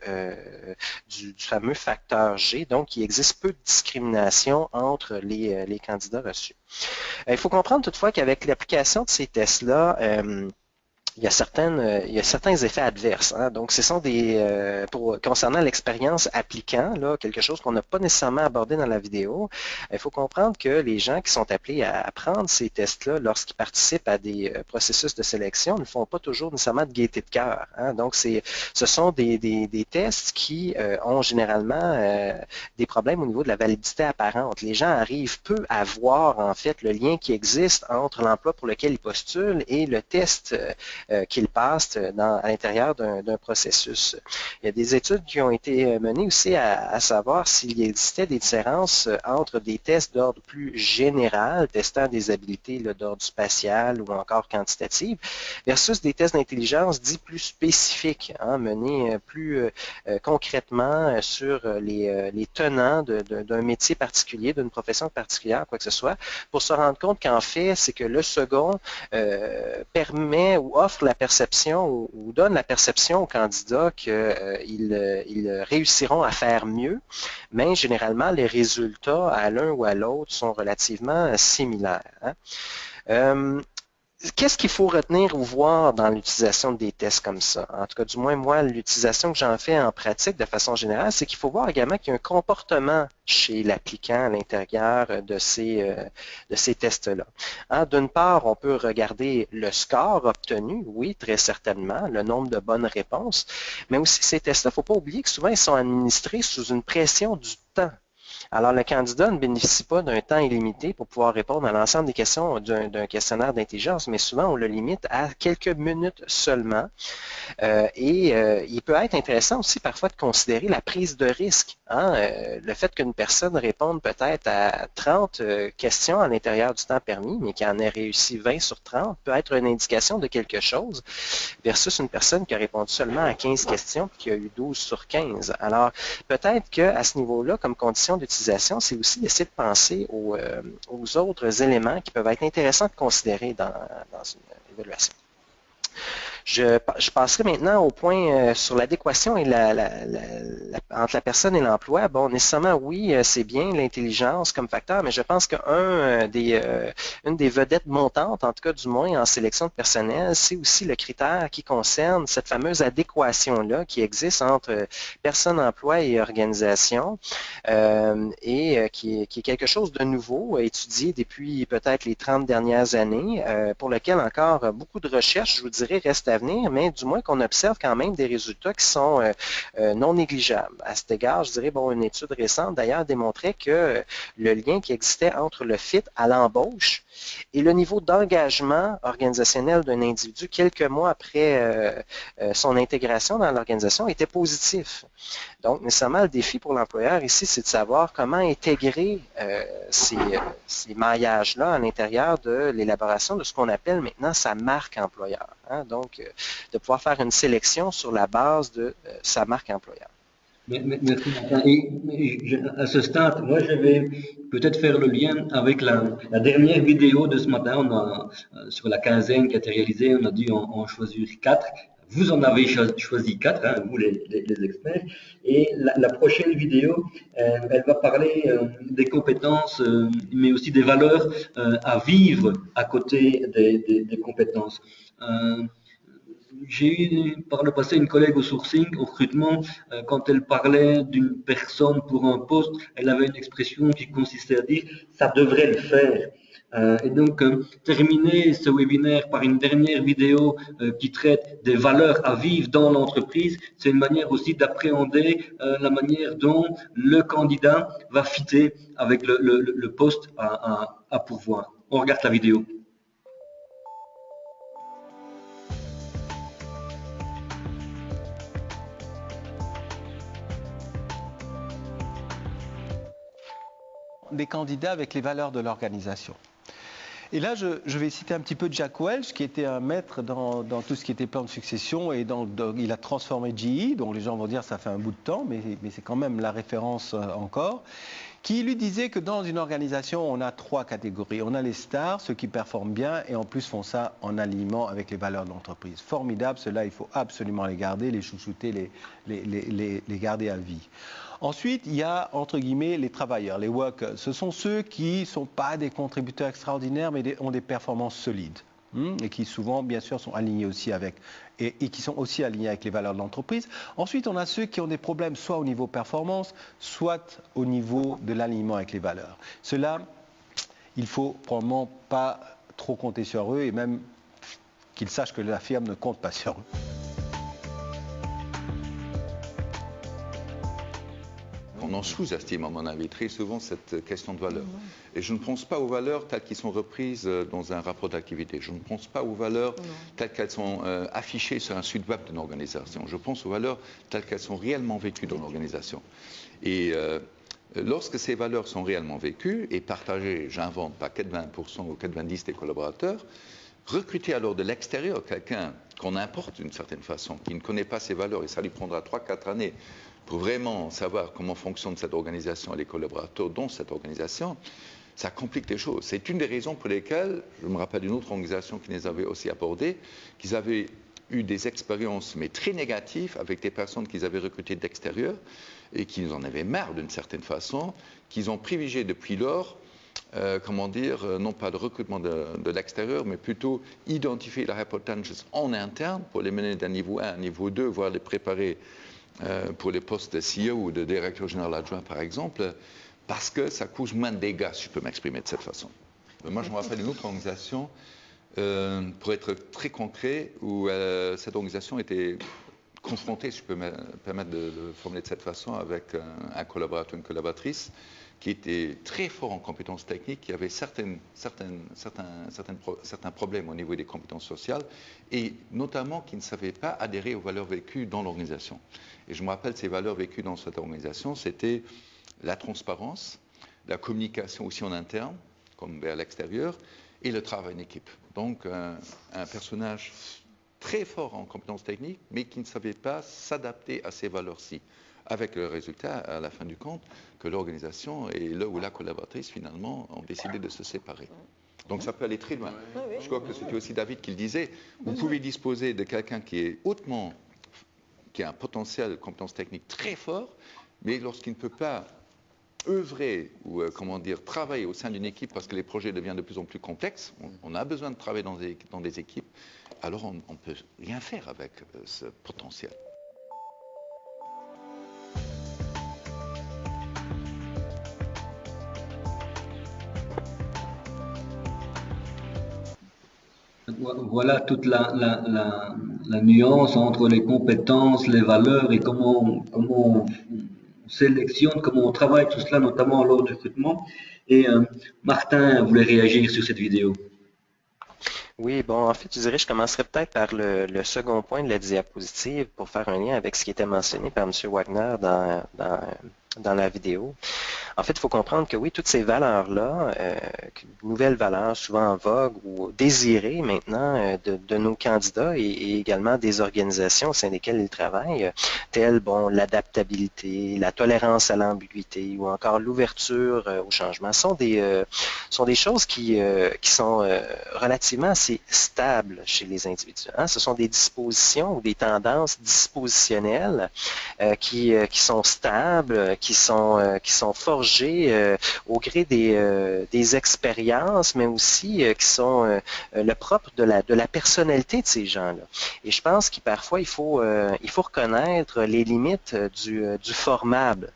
fameux facteur G. Donc, il existe peu de discrimination entre les candidats reçus. Il faut comprendre toutefois qu'avec l'application de ces tests-là, il y a certains effets adverses. Hein. Donc, ce sont concernant l'expérience appliquant, là, quelque chose qu'on n'a pas nécessairement abordé dans la vidéo. Il faut comprendre que les gens qui sont appelés à prendre ces tests-là, lorsqu'ils participent à des processus de sélection, ne font pas toujours nécessairement de gaieté de cœur. Hein. Donc, ce sont des tests qui ont généralement des problèmes au niveau de la validité apparente. Les gens arrivent peu à voir, en fait, le lien qui existe entre l'emploi pour lequel ils postulent et le test qu'ils passent à l'intérieur d'un processus. Il y a des études qui ont été menées aussi à savoir s'il existait des différences entre des tests d'ordre plus général, testant des habiletés d'ordre spatial ou encore quantitatif, versus des tests d'intelligence dits plus spécifiques, hein, menés plus concrètement sur les tenants d'un métier particulier, d'une profession particulière, quoi que ce soit, pour se rendre compte qu'en fait, c'est que le second permet ou offre la perception ou donne la perception aux candidats qu'ils réussiront à faire mieux, mais généralement, les résultats à l'un ou à l'autre sont relativement similaires. Hein. Qu'est-ce qu'il faut retenir ou voir dans l'utilisation des tests comme ça? En tout cas, du moins, moi, l'utilisation que j'en fais en pratique de façon générale, c'est qu'il faut voir également qu'il y a un comportement chez l'applicant à l'intérieur de ces tests-là. Hein, d'une part, on peut regarder le score obtenu, oui, très certainement, le nombre de bonnes réponses, mais aussi ces tests-là, il ne faut pas oublier que souvent, ils sont administrés sous une pression du temps. Alors, le candidat ne bénéficie pas d'un temps illimité pour pouvoir répondre à l'ensemble des questions d'un questionnaire d'intelligence, mais souvent, on le limite à quelques minutes seulement. Il peut être intéressant aussi parfois de considérer la prise de risque. Hein? Le fait qu'une personne réponde peut-être à 30 questions à l'intérieur du temps permis, mais qui en ait réussi 20 sur 30, peut être une indication de quelque chose, versus une personne qui a répondu seulement à 15 questions et qui a eu 12 sur 15. Alors, peut-être qu'à ce niveau-là, comme condition d'utilisation, c'est aussi d'essayer de penser aux autres éléments qui peuvent être intéressants de considérer dans une évaluation. Je passerai maintenant au point sur l'adéquation entre la personne et l'emploi. Bon, nécessairement, oui, c'est bien l'intelligence comme facteur, mais je pense qu'une des vedettes montantes, en tout cas du moins en sélection de personnel, c'est aussi le critère qui concerne cette fameuse adéquation-là qui existe entre personne, emploi et organisation et qui est quelque chose de nouveau, étudié depuis peut-être les 30 dernières années, pour lequel encore beaucoup de recherches, je vous dirais, restent à venir, mais du moins qu'on observe quand même des résultats qui sont non négligeables. À cet égard, je dirais, une étude récente d'ailleurs démontrait que le lien qui existait entre le fit à l'embauche et le niveau d'engagement organisationnel d'un individu quelques mois après son intégration dans l'organisation était positif. Donc, nécessairement, le défi pour l'employeur ici, c'est de savoir comment intégrer ces maillages-là à l'intérieur de l'élaboration de ce qu'on appelle maintenant sa marque employeur. Hein? Donc, de pouvoir faire une sélection sur la base de sa marque employeur. Merci Martin. À ce stade, moi je vais peut-être faire le lien avec la dernière vidéo de ce matin. On a, sur la quinzaine qui a été réalisée, on a dû en choisir 4. Vous en avez choisi 4, hein, vous les experts. Et la prochaine vidéo, elle va parler des compétences, mais aussi des valeurs à vivre à côté des compétences. J'ai eu par le passé une collègue au sourcing, au recrutement, quand elle parlait d'une personne pour un poste, elle avait une expression qui consistait à dire « ça devrait le faire ». Et donc, terminer ce webinaire par une dernière vidéo qui traite des valeurs à vivre dans l'entreprise, c'est une manière aussi d'appréhender la manière dont le candidat va fitter avec le poste à pourvoir. On regarde la vidéo. Des candidats avec les valeurs de l'organisation. Et là, je vais citer un petit peu Jack Welch, qui était un maître dans tout ce qui était plan de succession, et il a transformé GE, donc les gens vont dire ça fait un bout de temps, mais c'est quand même la référence encore, qui lui disait que dans une organisation, on a 3 catégories. On a les stars, ceux qui performent bien, et en plus font ça en alignement avec les valeurs de l'entreprise. Formidable, ceux-là, il faut absolument les garder, les chouchouter, les garder à vie. Ensuite, il y a, entre guillemets, les travailleurs, les workers. Ce sont ceux qui ne sont pas des contributeurs extraordinaires, mais ont des performances solides. Et qui souvent, bien sûr, sont alignés aussi avec, et qui sont aussi alignés avec les valeurs de l'entreprise. Ensuite, on a ceux qui ont des problèmes soit au niveau performance, soit au niveau de l'alignement avec les valeurs. Ceux-là, il ne faut probablement pas trop compter sur eux, et même qu'ils sachent que la firme ne compte pas sur eux. On en sous-estime, à mon avis, très souvent cette question de valeur. Et je ne pense pas aux valeurs telles qu'elles sont reprises dans un rapport d'activité. Je ne pense pas aux valeurs telles qu'elles sont affichées sur un site web d'une organisation. Je pense aux valeurs telles qu'elles sont réellement vécues dans l'organisation. Et lorsque ces valeurs sont réellement vécues et partagées, j'invente, par 80% ou 90% des collaborateurs, recruter alors de l'extérieur quelqu'un qu'on importe d'une certaine façon, qui ne connaît pas ces valeurs, et ça lui prendra 3-4 années pour vraiment savoir comment fonctionne cette organisation et les collaborateurs dans cette organisation, ça complique les choses. C'est une des raisons pour lesquelles, je me rappelle d'une autre organisation qui les avait aussi abordées, qu'ils avaient eu des expériences, mais très négatives, avec des personnes qu'ils avaient recrutées d'extérieur et qui en avaient marre d'une certaine façon, qu'ils ont privilégié depuis lors, non pas de recrutement de l'extérieur, mais plutôt identifier les high potentials en interne pour les mener d'un niveau 1 à un niveau 2, voire les préparer pour les postes de CEO ou de directeur général adjoint, par exemple, parce que ça cause moins de dégâts, si je peux m'exprimer de cette façon. Moi, je me rappelle d'une autre organisation, pour être très concret, où cette organisation était confrontée, si je peux me permettre de le formuler de cette façon, avec un collaborateur, une collaboratrice, qui était très fort en compétences techniques, qui avait certains problèmes au niveau des compétences sociales, et notamment qui ne savait pas adhérer aux valeurs vécues dans l'organisation. Et je me rappelle ces valeurs vécues dans cette organisation, c'était la transparence, la communication aussi en interne, comme vers l'extérieur, et le travail en équipe. Donc un personnage très fort en compétences techniques, mais qui ne savait pas s'adapter à ces valeurs-ci. Avec le résultat, à la fin du compte, que l'organisation et le ou la collaboratrice, finalement, ont décidé de se séparer. Donc ça peut aller très loin. Je crois que c'était aussi David qui le disait. Vous pouvez disposer de quelqu'un qui est qui a un potentiel de compétences techniques très fort, mais lorsqu'il ne peut pas œuvrer ou travailler au sein d'une équipe parce que les projets deviennent de plus en plus complexes, on a besoin de travailler dans des équipes, alors on ne peut rien faire avec ce potentiel. voilà toute la nuance entre les compétences, les valeurs et comment on sélectionne, comment on travaille tout cela, notamment lors du recrutement. Et Martin voulait réagir sur cette vidéo. Oui, bon, en fait, je dirais, je commencerai peut-être par le second point de la diapositive pour faire un lien avec ce qui était mentionné par M. Wagner dans la vidéo. En fait, il faut comprendre que oui, toutes ces valeurs-là, nouvelles valeurs souvent en vogue ou désirées maintenant de nos candidats et également des organisations au sein desquelles ils travaillent, telles bon, l'adaptabilité, la tolérance à l'ambiguïté ou encore l'ouverture au changement, sont des choses qui sont relativement assez stables chez les individus. Hein? Ce sont des dispositions ou des tendances dispositionnelles qui sont stables, qui sont forgées au gré des expériences, mais aussi qui sont le propre de la personnalité de ces gens-là. Et je pense qu'il parfois, il faut reconnaître les limites du formable.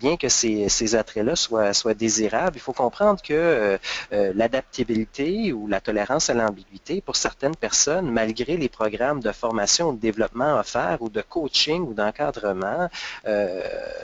Bien que ces attraits-là soient désirables, il faut comprendre que l'adaptabilité ou la tolérance à l'ambiguïté, pour certaines personnes, malgré les programmes de formation ou de développement offerts ou de coaching ou d'encadrement,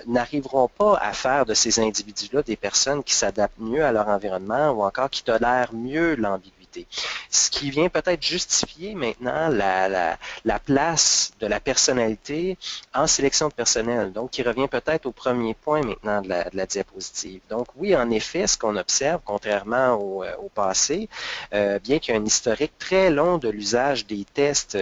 n'arriveront pas à faire de ces individus-là des personnes qui s'adaptent mieux à leur environnement ou encore qui tolèrent mieux l'ambiguïté. Ce qui vient peut-être justifier maintenant la place de la personnalité en sélection de personnel, donc qui revient peut-être au premier point maintenant de la diapositive. Donc oui, en effet, ce qu'on observe, contrairement au passé, bien qu'il y ait un historique très long de l'usage des tests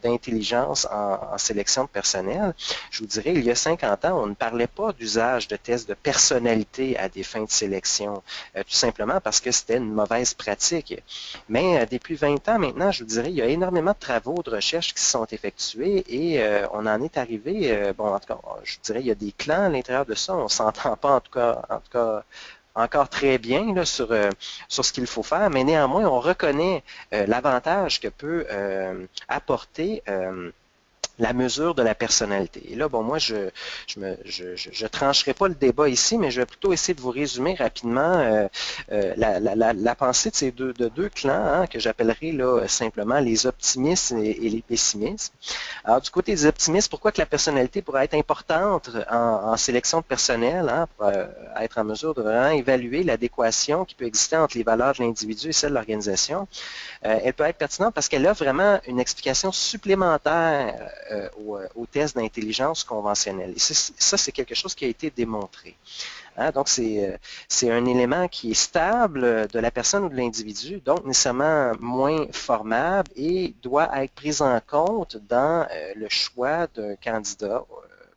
d'intelligence en sélection de personnel, je vous dirais, il y a 50 ans, on ne parlait pas d'usage de tests de personnalité à des fins de sélection, tout simplement parce que c'était une mauvaise pratique. Mais depuis 20 ans maintenant, je vous dirais, il y a énormément de travaux de recherche qui se sont effectués et on en est arrivé, bon, en tout cas, je dirais, il y a des clans à l'intérieur de ça, on ne s'entend pas en tout cas encore très bien là, sur ce qu'il faut faire, mais néanmoins, on reconnaît l'avantage que peut apporter la mesure de la personnalité. Et là, bon, moi, je trancherai pas le débat ici, mais je vais plutôt essayer de vous résumer rapidement la pensée de ces deux clans, hein, que j'appellerai là simplement les optimistes et les pessimistes. Alors, du côté des optimistes, pourquoi que la personnalité pourrait être importante en sélection de personnel, hein, pour être en mesure de vraiment évaluer l'adéquation qui peut exister entre les valeurs de l'individu et celles de l'organisation. Elle peut être pertinente parce qu'elle offre vraiment une explication supplémentaire au test d'intelligence conventionnelle. Et ça, c'est quelque chose qui a été démontré. Hein, donc, c'est un élément qui est stable de la personne ou de l'individu, donc nécessairement moins formable et doit être pris en compte dans le choix d'un candidat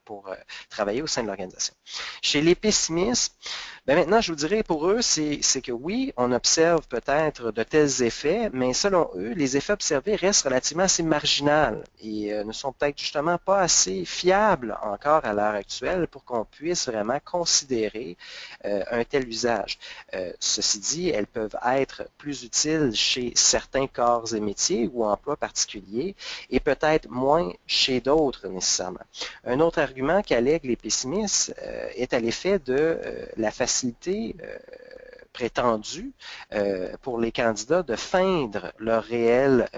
pour travailler au sein de l'organisation. Chez les pessimistes, ben maintenant, je vous dirais, pour eux, c'est que oui, on observe peut-être de tels effets, mais selon eux, les effets observés restent relativement assez marginaux et ne sont peut-être justement pas assez fiables encore à l'heure actuelle pour qu'on puisse vraiment considérer un tel usage. Ceci dit, elles peuvent être plus utiles chez certains corps et métiers ou emplois particuliers et peut-être moins chez d'autres nécessairement. Un autre argument qu'allèguent les pessimistes est à l'effet de la facilité prétendue pour les candidats de feindre leur réelle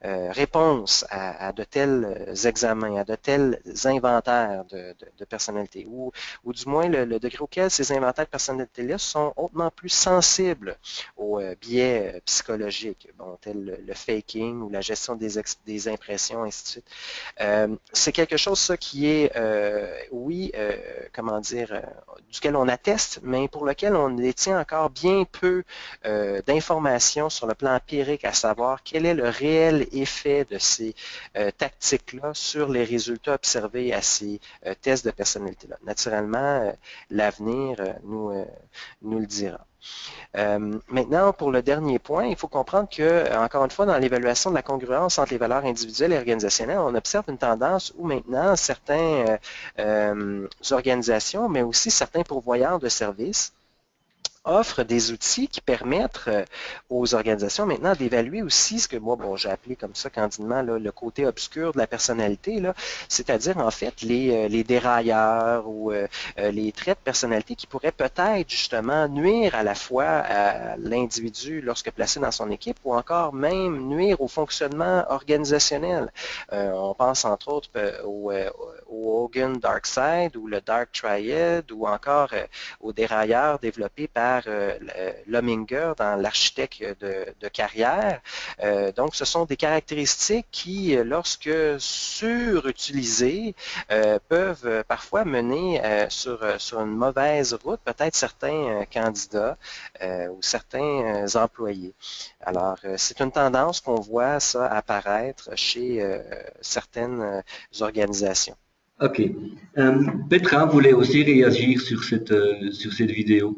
réponse à de tels examens, à de tels inventaires de personnalité, ou du moins le degré auquel ces inventaires de personnalité-là sont hautement plus sensibles aux biais psychologiques, bon, tels le faking ou la gestion des impressions, ainsi de suite. C'est quelque chose, ça, qui est, oui, comment dire, duquel on atteste, mais pour lequel on détient encore bien peu d'informations sur le plan empirique, à savoir quel est le réel effet de ces tactiques-là sur les résultats observés à ces tests de personnalité-là. Naturellement, l'avenir nous le dira. Maintenant, pour le dernier point, il faut comprendre que, encore une fois, dans l'évaluation de la congruence entre les valeurs individuelles et organisationnelles, on observe une tendance où maintenant certaines organisations, mais aussi certains pourvoyeurs de services, offre des outils qui permettent aux organisations maintenant d'évaluer aussi ce que moi, bon, j'ai appelé comme ça candidement là, le côté obscur de la personnalité, c'est-à-dire en fait les dérailleurs ou les traits de personnalité qui pourraient peut-être justement nuire à la fois à l'individu lorsque placé dans son équipe ou encore même nuire au fonctionnement organisationnel. On pense entre autres au Hogan Dark Side ou le Dark Triad ou encore aux dérailleurs développés par Lominger dans l'architecte de carrière. Donc, ce sont des caractéristiques qui, lorsque surutilisées, peuvent parfois mener sur une mauvaise route, peut-être certains candidats ou certains employés. Alors, c'est une tendance qu'on voit ça apparaître chez certaines organisations. Ok. Petra voulait aussi réagir sur cette vidéo.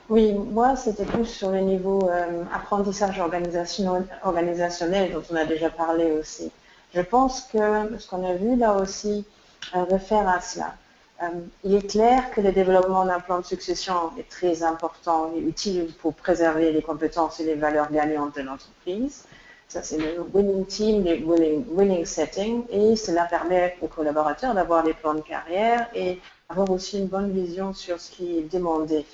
Oui, moi, c'était plus sur le niveau apprentissage organisationnel dont on a déjà parlé aussi. Je pense que ce qu'on a vu là aussi réfère à cela. Il est clair que le développement d'un plan de succession est très important et utile pour préserver les compétences et les valeurs gagnantes de l'entreprise. Ça, c'est le winning team, le winning setting, et cela permet aux collaborateurs d'avoir des plans de carrière et avoir aussi une bonne vision sur ce qui est demandé.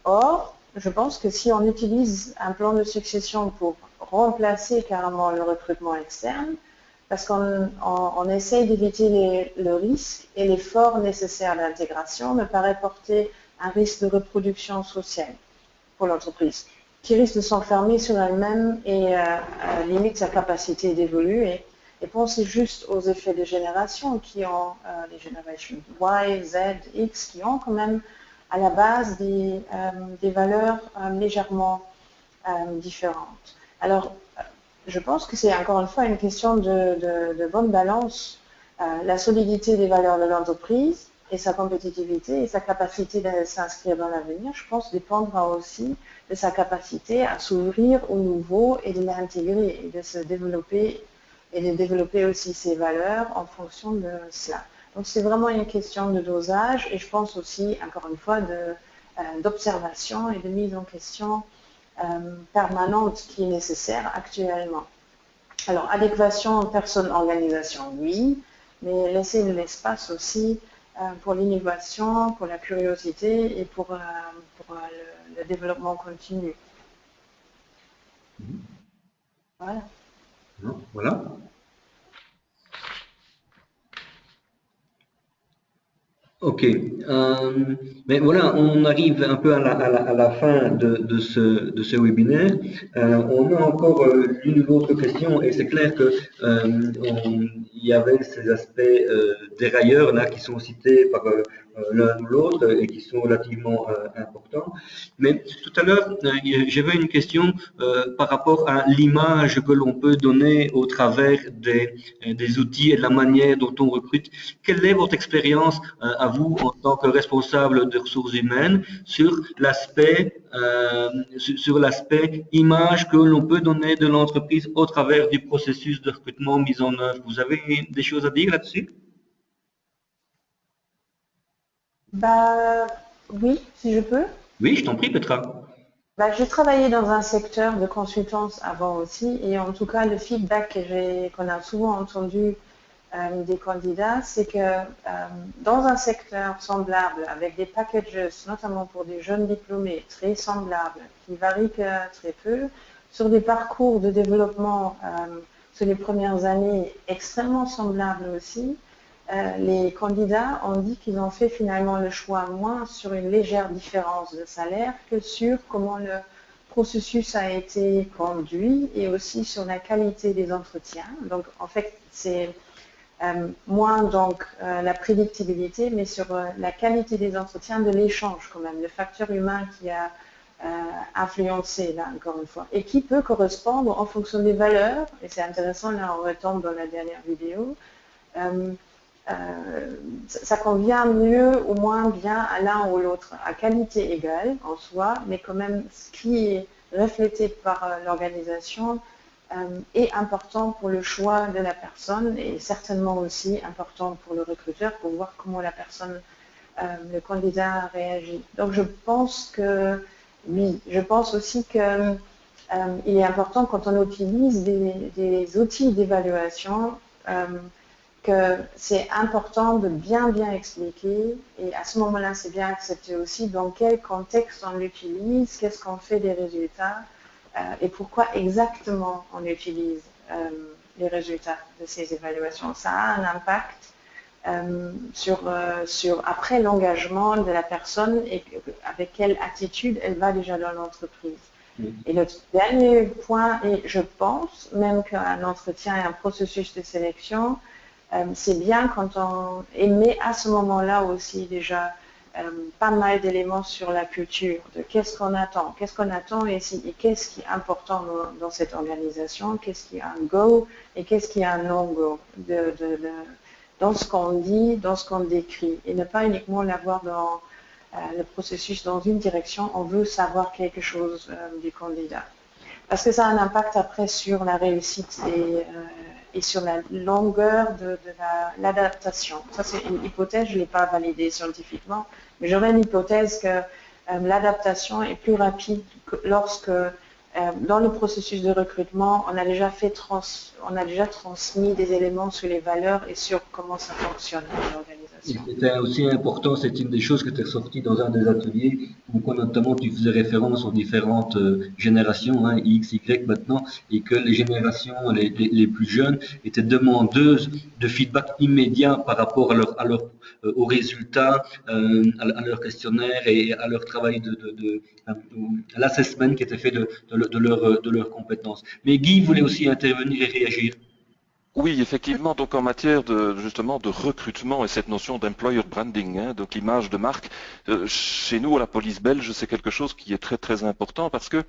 Or, je pense que si on utilise un plan de succession pour remplacer carrément le recrutement externe, parce qu'on essaie d'éviter le risque et l'effort nécessaire d'intégration me paraît porter un risque de reproduction sociale pour l'entreprise, qui risque de s'enfermer sur elle-même et limite sa capacité d'évoluer. Et pensez juste aux effets de génération qui ont, les générations Y, Z, X, qui ont quand même à la base des valeurs légèrement différentes. Alors, je pense que c'est encore une fois une question de bonne balance. La solidité des valeurs de l'entreprise et sa compétitivité et sa capacité de s'inscrire dans l'avenir, je pense, dépendra aussi de sa capacité à s'ouvrir au nouveau et de l'intégrer et de se développer et de développer aussi ses valeurs en fonction de cela. Donc c'est vraiment une question de dosage et je pense aussi, encore une fois, d'observation et de mise en question permanente qui est nécessaire actuellement. Alors, adéquation personne-organisation, oui, mais laisser de l'espace aussi pour l'innovation, pour la curiosité et pour le développement continu. Voilà. Voilà. Ok, mais voilà, on arrive un peu à la fin de ce webinaire. On a encore l'une ou l'autre question et c'est clair que il y avait ces aspects dérailleurs là qui sont cités par l'un ou l'autre et qui sont relativement importants. Mais tout à l'heure, j'avais une question par rapport à l'image que l'on peut donner au travers des outils et de la manière dont on recrute. Quelle est votre expérience à vous en tant que responsable des ressources humaines sur l'aspect image que l'on peut donner de l'entreprise au travers du processus de recrutement mis en œuvre? Vous avez des choses à dire là-dessus? Bah, oui, si je peux. Oui, je t'en prie, Petra. Bah, j'ai travaillé dans un secteur de consultance avant aussi, et en tout cas, le feedback qu'on a souvent entendu des candidats, c'est que dans un secteur semblable, avec des packages, notamment pour des jeunes diplômés, très semblables, qui varient très peu, sur des parcours de développement sur les premières années extrêmement semblables aussi, les candidats ont dit qu'ils ont fait finalement le choix moins sur une légère différence de salaire que sur comment le processus a été conduit et aussi sur la qualité des entretiens. Donc en fait, c'est moins donc la prédictibilité, mais sur la qualité des entretiens, de l'échange quand même, le facteur humain qui a influencé là encore une fois et qui peut correspondre en fonction des valeurs, et c'est intéressant, là on retombe dans la dernière vidéo, ça convient mieux ou moins bien à l'un ou l'autre, à qualité égale en soi, mais quand même ce qui est reflété par l'organisation est important pour le choix de la personne et certainement aussi important pour le recruteur pour voir comment la personne le candidat a réagi. Donc je pense que oui, je pense aussi que il est important quand on utilise des outils d'évaluation que c'est important de bien expliquer et à ce moment-là c'est bien accepter aussi dans quel contexte on l'utilise, qu'est-ce qu'on fait des résultats et pourquoi exactement on utilise les résultats de ces évaluations. Ça a un impact sur après l'engagement de la personne et avec quelle attitude elle va déjà dans l'entreprise. Et le dernier point, et je pense même qu'un entretien et un processus de sélection, c'est bien quand on émet à ce moment-là aussi déjà pas mal d'éléments sur la culture, de qu'est-ce qu'on attend et qu'est-ce qui est important dans cette organisation, qu'est-ce qui est un go et qu'est-ce qui est un no-go dans ce qu'on dit, dans ce qu'on décrit, et ne pas uniquement l'avoir dans le processus dans une direction, on veut savoir quelque chose du candidat. Parce que ça a un impact après sur la réussite et sur la longueur de l'adaptation. Ça, c'est une hypothèse, je ne l'ai pas validée scientifiquement, mais j'aurais une hypothèse que l'adaptation est plus rapide lorsque, dans le processus de recrutement, on a déjà transmis des éléments sur les valeurs et sur comment ça fonctionne dans l'organisation. C'était aussi important, c'est une des choses que tu as ressorti dans un des ateliers, où notamment tu faisais référence aux différentes générations, hein, X, Y maintenant, et que les générations les plus jeunes étaient demandeuses de feedback immédiat par rapport aux résultats, à leur questionnaire et à leur travail à l'assessment qui était fait de leurs compétences. Mais Guy voulait aussi intervenir et réagir. Oui, effectivement, donc en matière justement de recrutement et cette notion d'employer branding, hein, donc l'image de marque, chez nous à la police belge, c'est quelque chose qui est très très important parce que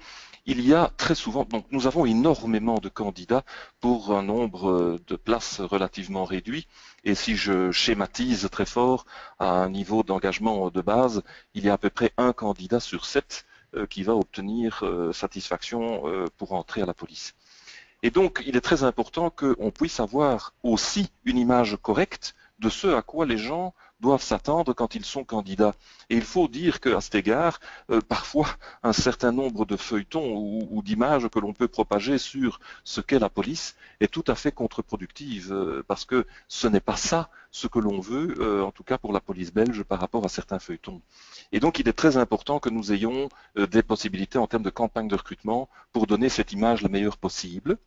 il y a très souvent, donc nous avons énormément de candidats pour un nombre de places relativement réduit, et si je schématise très fort à un niveau d'engagement de base, il y a à peu près un candidat sur 7 qui va obtenir satisfaction pour entrer à la police. Et donc, il est très important qu'on puisse avoir aussi une image correcte de ce à quoi les gens doivent s'attendre quand ils sont candidats. Et il faut dire qu'à cet égard, parfois, un certain nombre de feuilletons ou d'images que l'on peut propager sur ce qu'est la police est tout à fait contre-productive, parce que ce n'est pas ça ce que l'on veut, en tout cas pour la police belge, par rapport à certains feuilletons. Et donc, il est très important que nous ayons des possibilités en termes de campagne de recrutement pour donner cette image la meilleure possible,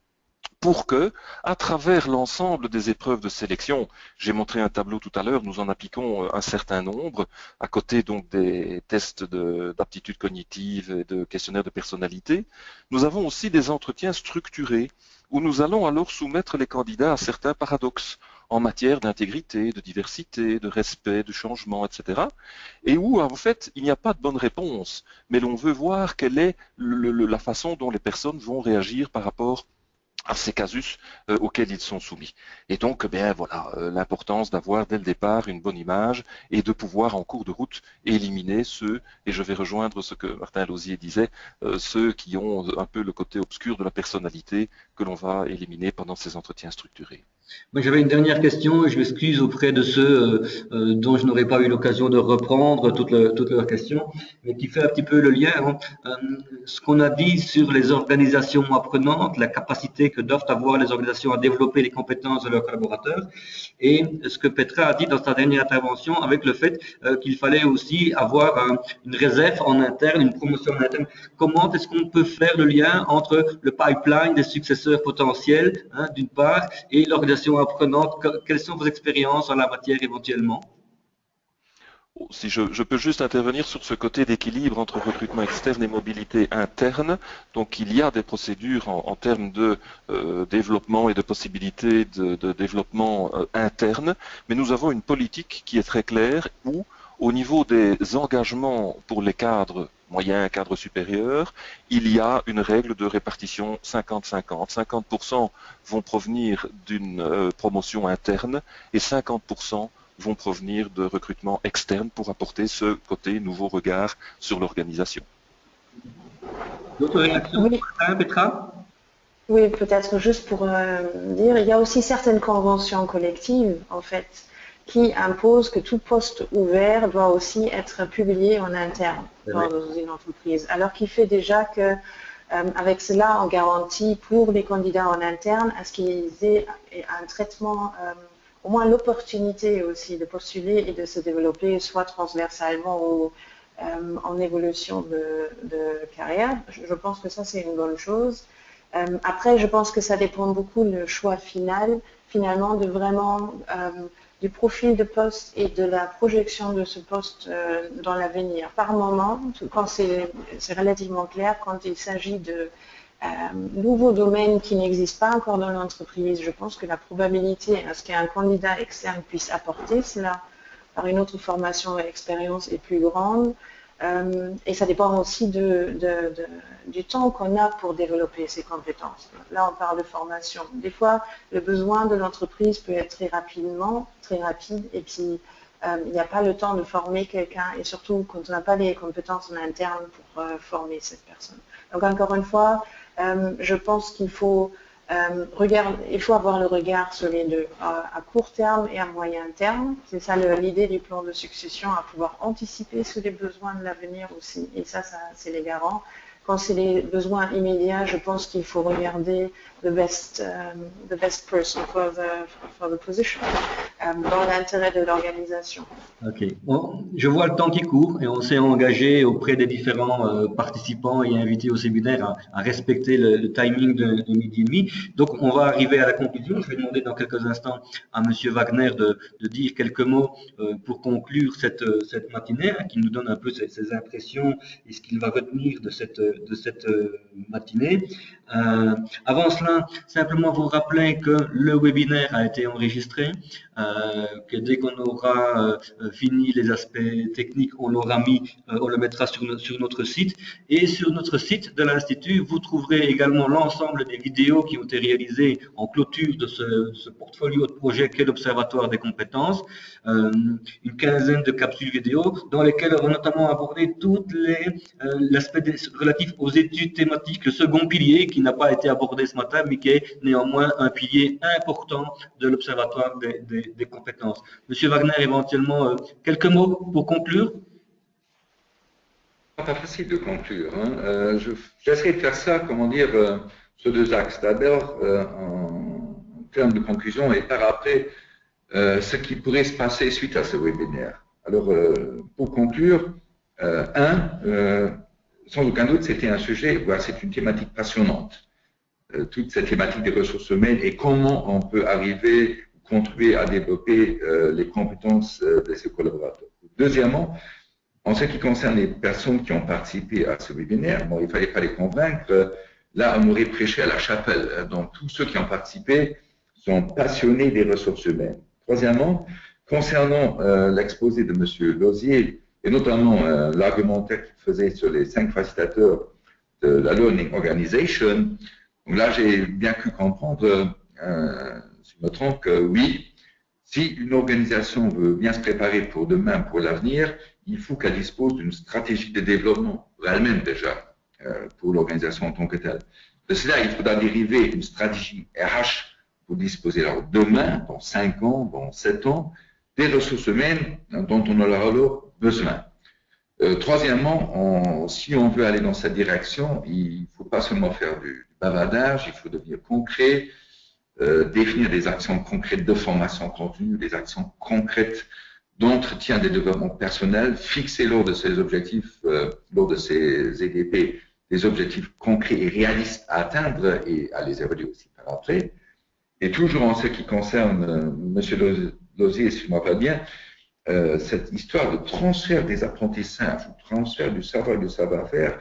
pour que, à travers l'ensemble des épreuves de sélection, j'ai montré un tableau tout à l'heure, nous en appliquons un certain nombre, à côté donc des tests d'aptitude cognitive et de questionnaires de personnalité, nous avons aussi des entretiens structurés, où nous allons alors soumettre les candidats à certains paradoxes en matière d'intégrité, de diversité, de respect, de changement, etc. Et où, en fait, il n'y a pas de bonne réponse, mais l'on veut voir quelle est la façon dont les personnes vont réagir par rapport à ces casus auxquels ils sont soumis. Et donc, bien voilà, l'importance d'avoir dès le départ une bonne image et de pouvoir en cours de route éliminer ceux, et je vais rejoindre ce que Martin Lausier disait, ceux qui ont un peu le côté obscur de la personnalité que l'on va éliminer pendant ces entretiens structurés. Moi, j'avais une dernière question, et je m'excuse auprès de ceux dont je n'aurais pas eu l'occasion de reprendre toutes leurs questions, mais qui fait un petit peu le lien. Hein. Ce qu'on a dit sur les organisations apprenantes, la capacité que doivent avoir les organisations à développer les compétences de leurs collaborateurs, et ce que Petra a dit dans sa dernière intervention avec le fait qu'il fallait aussi avoir une réserve en interne, une promotion en interne. Comment est-ce qu'on peut faire le lien entre le pipeline des successeurs potentiels, hein, d'une part, et l'organisation apprenante? Quelles sont vos expériences en la matière éventuellement? Si je peux juste intervenir sur ce côté d'équilibre entre recrutement externe et mobilité interne. Donc il y a des procédures en termes de développement et de possibilités de développement interne, mais nous avons une politique qui est très claire où, au niveau des engagements pour les cadres moyens, cadres supérieurs, il y a une règle de répartition 50-50. 50% vont provenir d'une promotion interne et 50% vont provenir de recrutement externe pour apporter ce côté nouveau regard sur l'organisation. D'autres réactions, oui. Petra? Oui, peut-être juste pour dire, il y a aussi certaines conventions collectives, en fait. qui impose que tout poste ouvert doit aussi être publié en interne dans une entreprise. Alors qu'il fait déjà que, avec cela, on garantit pour les candidats en interne à ce qu'ils aient un traitement, au moins l'opportunité aussi de postuler et de se développer, soit transversalement ou en évolution de carrière. Je pense que ça, c'est une bonne chose. Après, je pense que ça dépend beaucoup le choix finalement, de vraiment du profil de poste et de la projection de ce poste dans l'avenir. Par moment, quand c'est relativement clair, quand il s'agit de nouveaux domaines qui n'existent pas encore dans l'entreprise, je pense que la probabilité à ce qu'un candidat externe puisse apporter cela par une autre formation et expérience est plus grande. Et ça dépend aussi du temps qu'on a pour développer ces compétences. Là, on parle de formation. Des fois, le besoin de l'entreprise peut être très rapide, et puis il n'y a pas le temps de former quelqu'un, et surtout quand on n'a pas les compétences en interne pour former cette personne. Donc, encore une fois, je pense qu'il faut avoir le regard sur les deux, à court terme et à moyen terme. C'est ça l'idée du plan de succession, à pouvoir anticiper sur les besoins de l'avenir aussi. Et ça c'est les garants. Quand c'est les besoins immédiats, je pense qu'il faut regarder the best person for the position, dans l'intérêt de l'organisation. Ok. Bon, je vois le temps qui court et on s'est engagé auprès des différents participants et invités au séminaire à respecter le timing de midi et demi. Donc, on va arriver à la conclusion. Je vais demander dans quelques instants à Monsieur Wagner de dire quelques mots pour conclure cette matinée, qui nous donne un peu ses impressions et ce qu'il va retenir de cette matinée. Avant cela, simplement vous rappeler que le webinaire a été enregistré, que dès qu'on aura fini les aspects techniques, on l'aura mis, on le mettra sur notre site. Et sur notre site de l'Institut, vous trouverez également l'ensemble des vidéos qui ont été réalisées en clôture de ce portfolio de projet qu'est l'Observatoire des compétences. Une quinzaine de capsules vidéo dans lesquelles on va notamment aborder toutes l'aspect relatif aux études thématiques, le second pilier qui n'a pas été abordé ce matin, mais qui est néanmoins un pilier important de l'Observatoire des compétences. Monsieur Wagner, éventuellement, quelques mots pour conclure? Pas facile de conclure. Hein. J'essaierai de faire ça, comment dire, sur deux axes. D'abord, en termes de conclusion, et par après, ce qui pourrait se passer suite à ce webinaire. Alors, pour conclure, sans aucun doute, c'était un sujet, c'est une thématique passionnante. Toute cette thématique des ressources humaines et comment on peut arriver, contribuer à développer les compétences de ses collaborateurs. Deuxièmement, en ce qui concerne les personnes qui ont participé à ce webinaire, bon, il ne fallait pas les convaincre. Là, on aurait prêché à la chapelle. Donc, tous ceux qui ont participé sont passionnés des ressources humaines. Troisièmement, concernant l'exposé de M. Lauzier, et notamment l'argumentaire qu'il faisait sur les 5 facilitateurs de la Learning Organization, donc là, j'ai bien pu comprendre, si je me trompe, que oui, si une organisation veut bien se préparer pour demain, pour l'avenir, il faut qu'elle dispose d'une stratégie de développement, pour elle-même déjà, pour l'organisation en tant que telle. De cela, il faudra dériver une stratégie RH pour disposer alors demain, dans 5 ans, dans 7 ans, des ressources humaines dont on aura alors besoin. Troisièmement, si on veut aller dans cette direction, il ne faut pas seulement faire du bavardage, il faut devenir concret, définir des actions concrètes de formation continue, des actions concrètes d'entretien des développements personnels, fixer lors de ces objectifs, lors de ces EDP, des objectifs concrets et réalistes à atteindre et à les évaluer aussi par après. Et toujours en ce qui concerne M. Lauzier, si je m'en rappelle bien, cette histoire de transfert des apprentissages, transfert du savoir et du savoir-faire,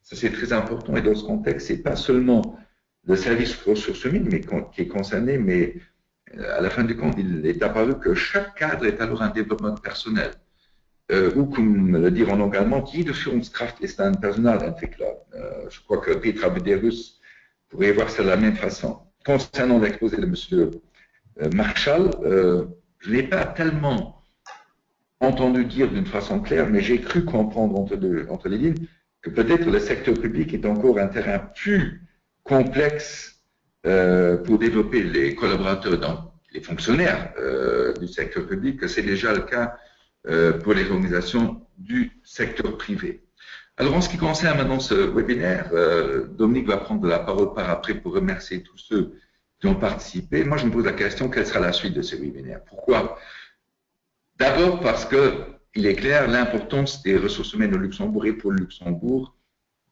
ça c'est très important. Et dans ce contexte, c'est pas seulement le service ressources humaines qui est concerné, mais à la fin du compte, il est apparu que chaque cadre est alors un développement personnel. Ou comme le dire en langue allemande, jede Führungskraft ist ein Personalentwickler. Je crois que Petra Buderus pourrait voir ça de la même façon. Concernant l'exposé de M. Marshall, je n'ai pas tellement entendu dire d'une façon claire, mais j'ai cru comprendre entre les lignes que peut-être le secteur public est encore un terrain plus complexe pour développer les collaborateurs. Donc, les fonctionnaires du secteur public que c'est déjà le cas pour les organisations du secteur privé. Alors, en ce qui concerne maintenant ce webinaire, Dominique va prendre la parole par après pour remercier tous ceux qui ont participé. Moi, je me pose la question, quelle sera la suite de ce webinaire? Pourquoi? D'abord parce qu'il est clair, l'importance des ressources humaines au Luxembourg et pour le Luxembourg,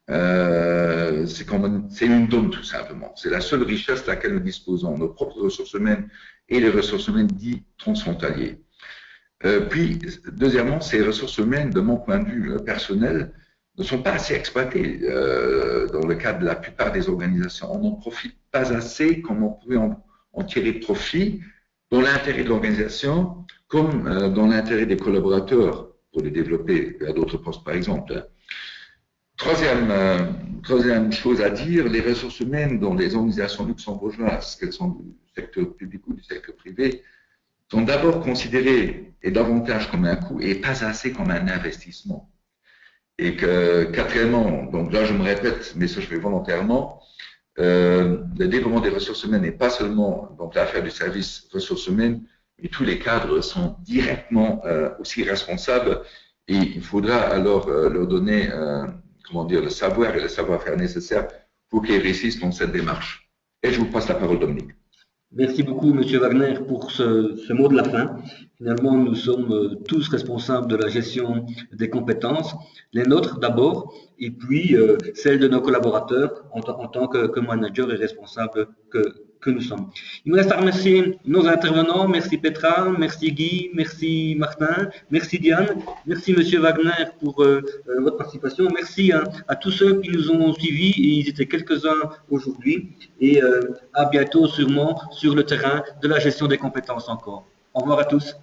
c'est une donne tout simplement. C'est la seule richesse à laquelle nous disposons, nos propres ressources humaines et les ressources humaines dites transfrontaliers. Puis, deuxièmement, ces ressources humaines, de mon point de vue personnel, ne sont pas assez exploitées dans le cadre de la plupart des organisations. On n'en profite pas assez comme on pouvait en tirer profit dans l'intérêt de l'organisation, comme dans l'intérêt des collaborateurs pour les développer vers d'autres postes, par exemple. Troisième chose à dire, les ressources humaines dans les organisations luxembourgeoises, qu'elles sont du secteur public ou du secteur privé, sont d'abord considérées et davantage comme un coût et pas assez comme un investissement. Et que, quatrièmement, donc là je me répète, mais ça je fais volontairement, le développement des ressources humaines n'est pas seulement donc l'affaire du service ressources humaines, mais tous les cadres sont directement aussi responsables et il faudra alors leur donner comment dire, le savoir et le savoir-faire nécessaire pour qu'ils réussissent dans cette démarche. Et je vous passe la parole, Dominique. Merci beaucoup, Monsieur Wagner, pour ce mot de la fin. Finalement, nous sommes tous responsables de la gestion des compétences, les nôtres d'abord, et puis celles de nos collaborateurs en tant que manager et responsable que nous sommes. Il me reste à remercier nos intervenants. Merci Petra, merci Guy, merci Martin, merci Diane, merci Monsieur Wagner pour votre participation. Merci à tous ceux qui nous ont suivis, et ils étaient quelques-uns aujourd'hui, et à bientôt sûrement sur le terrain de la gestion des compétences encore. Au revoir à tous.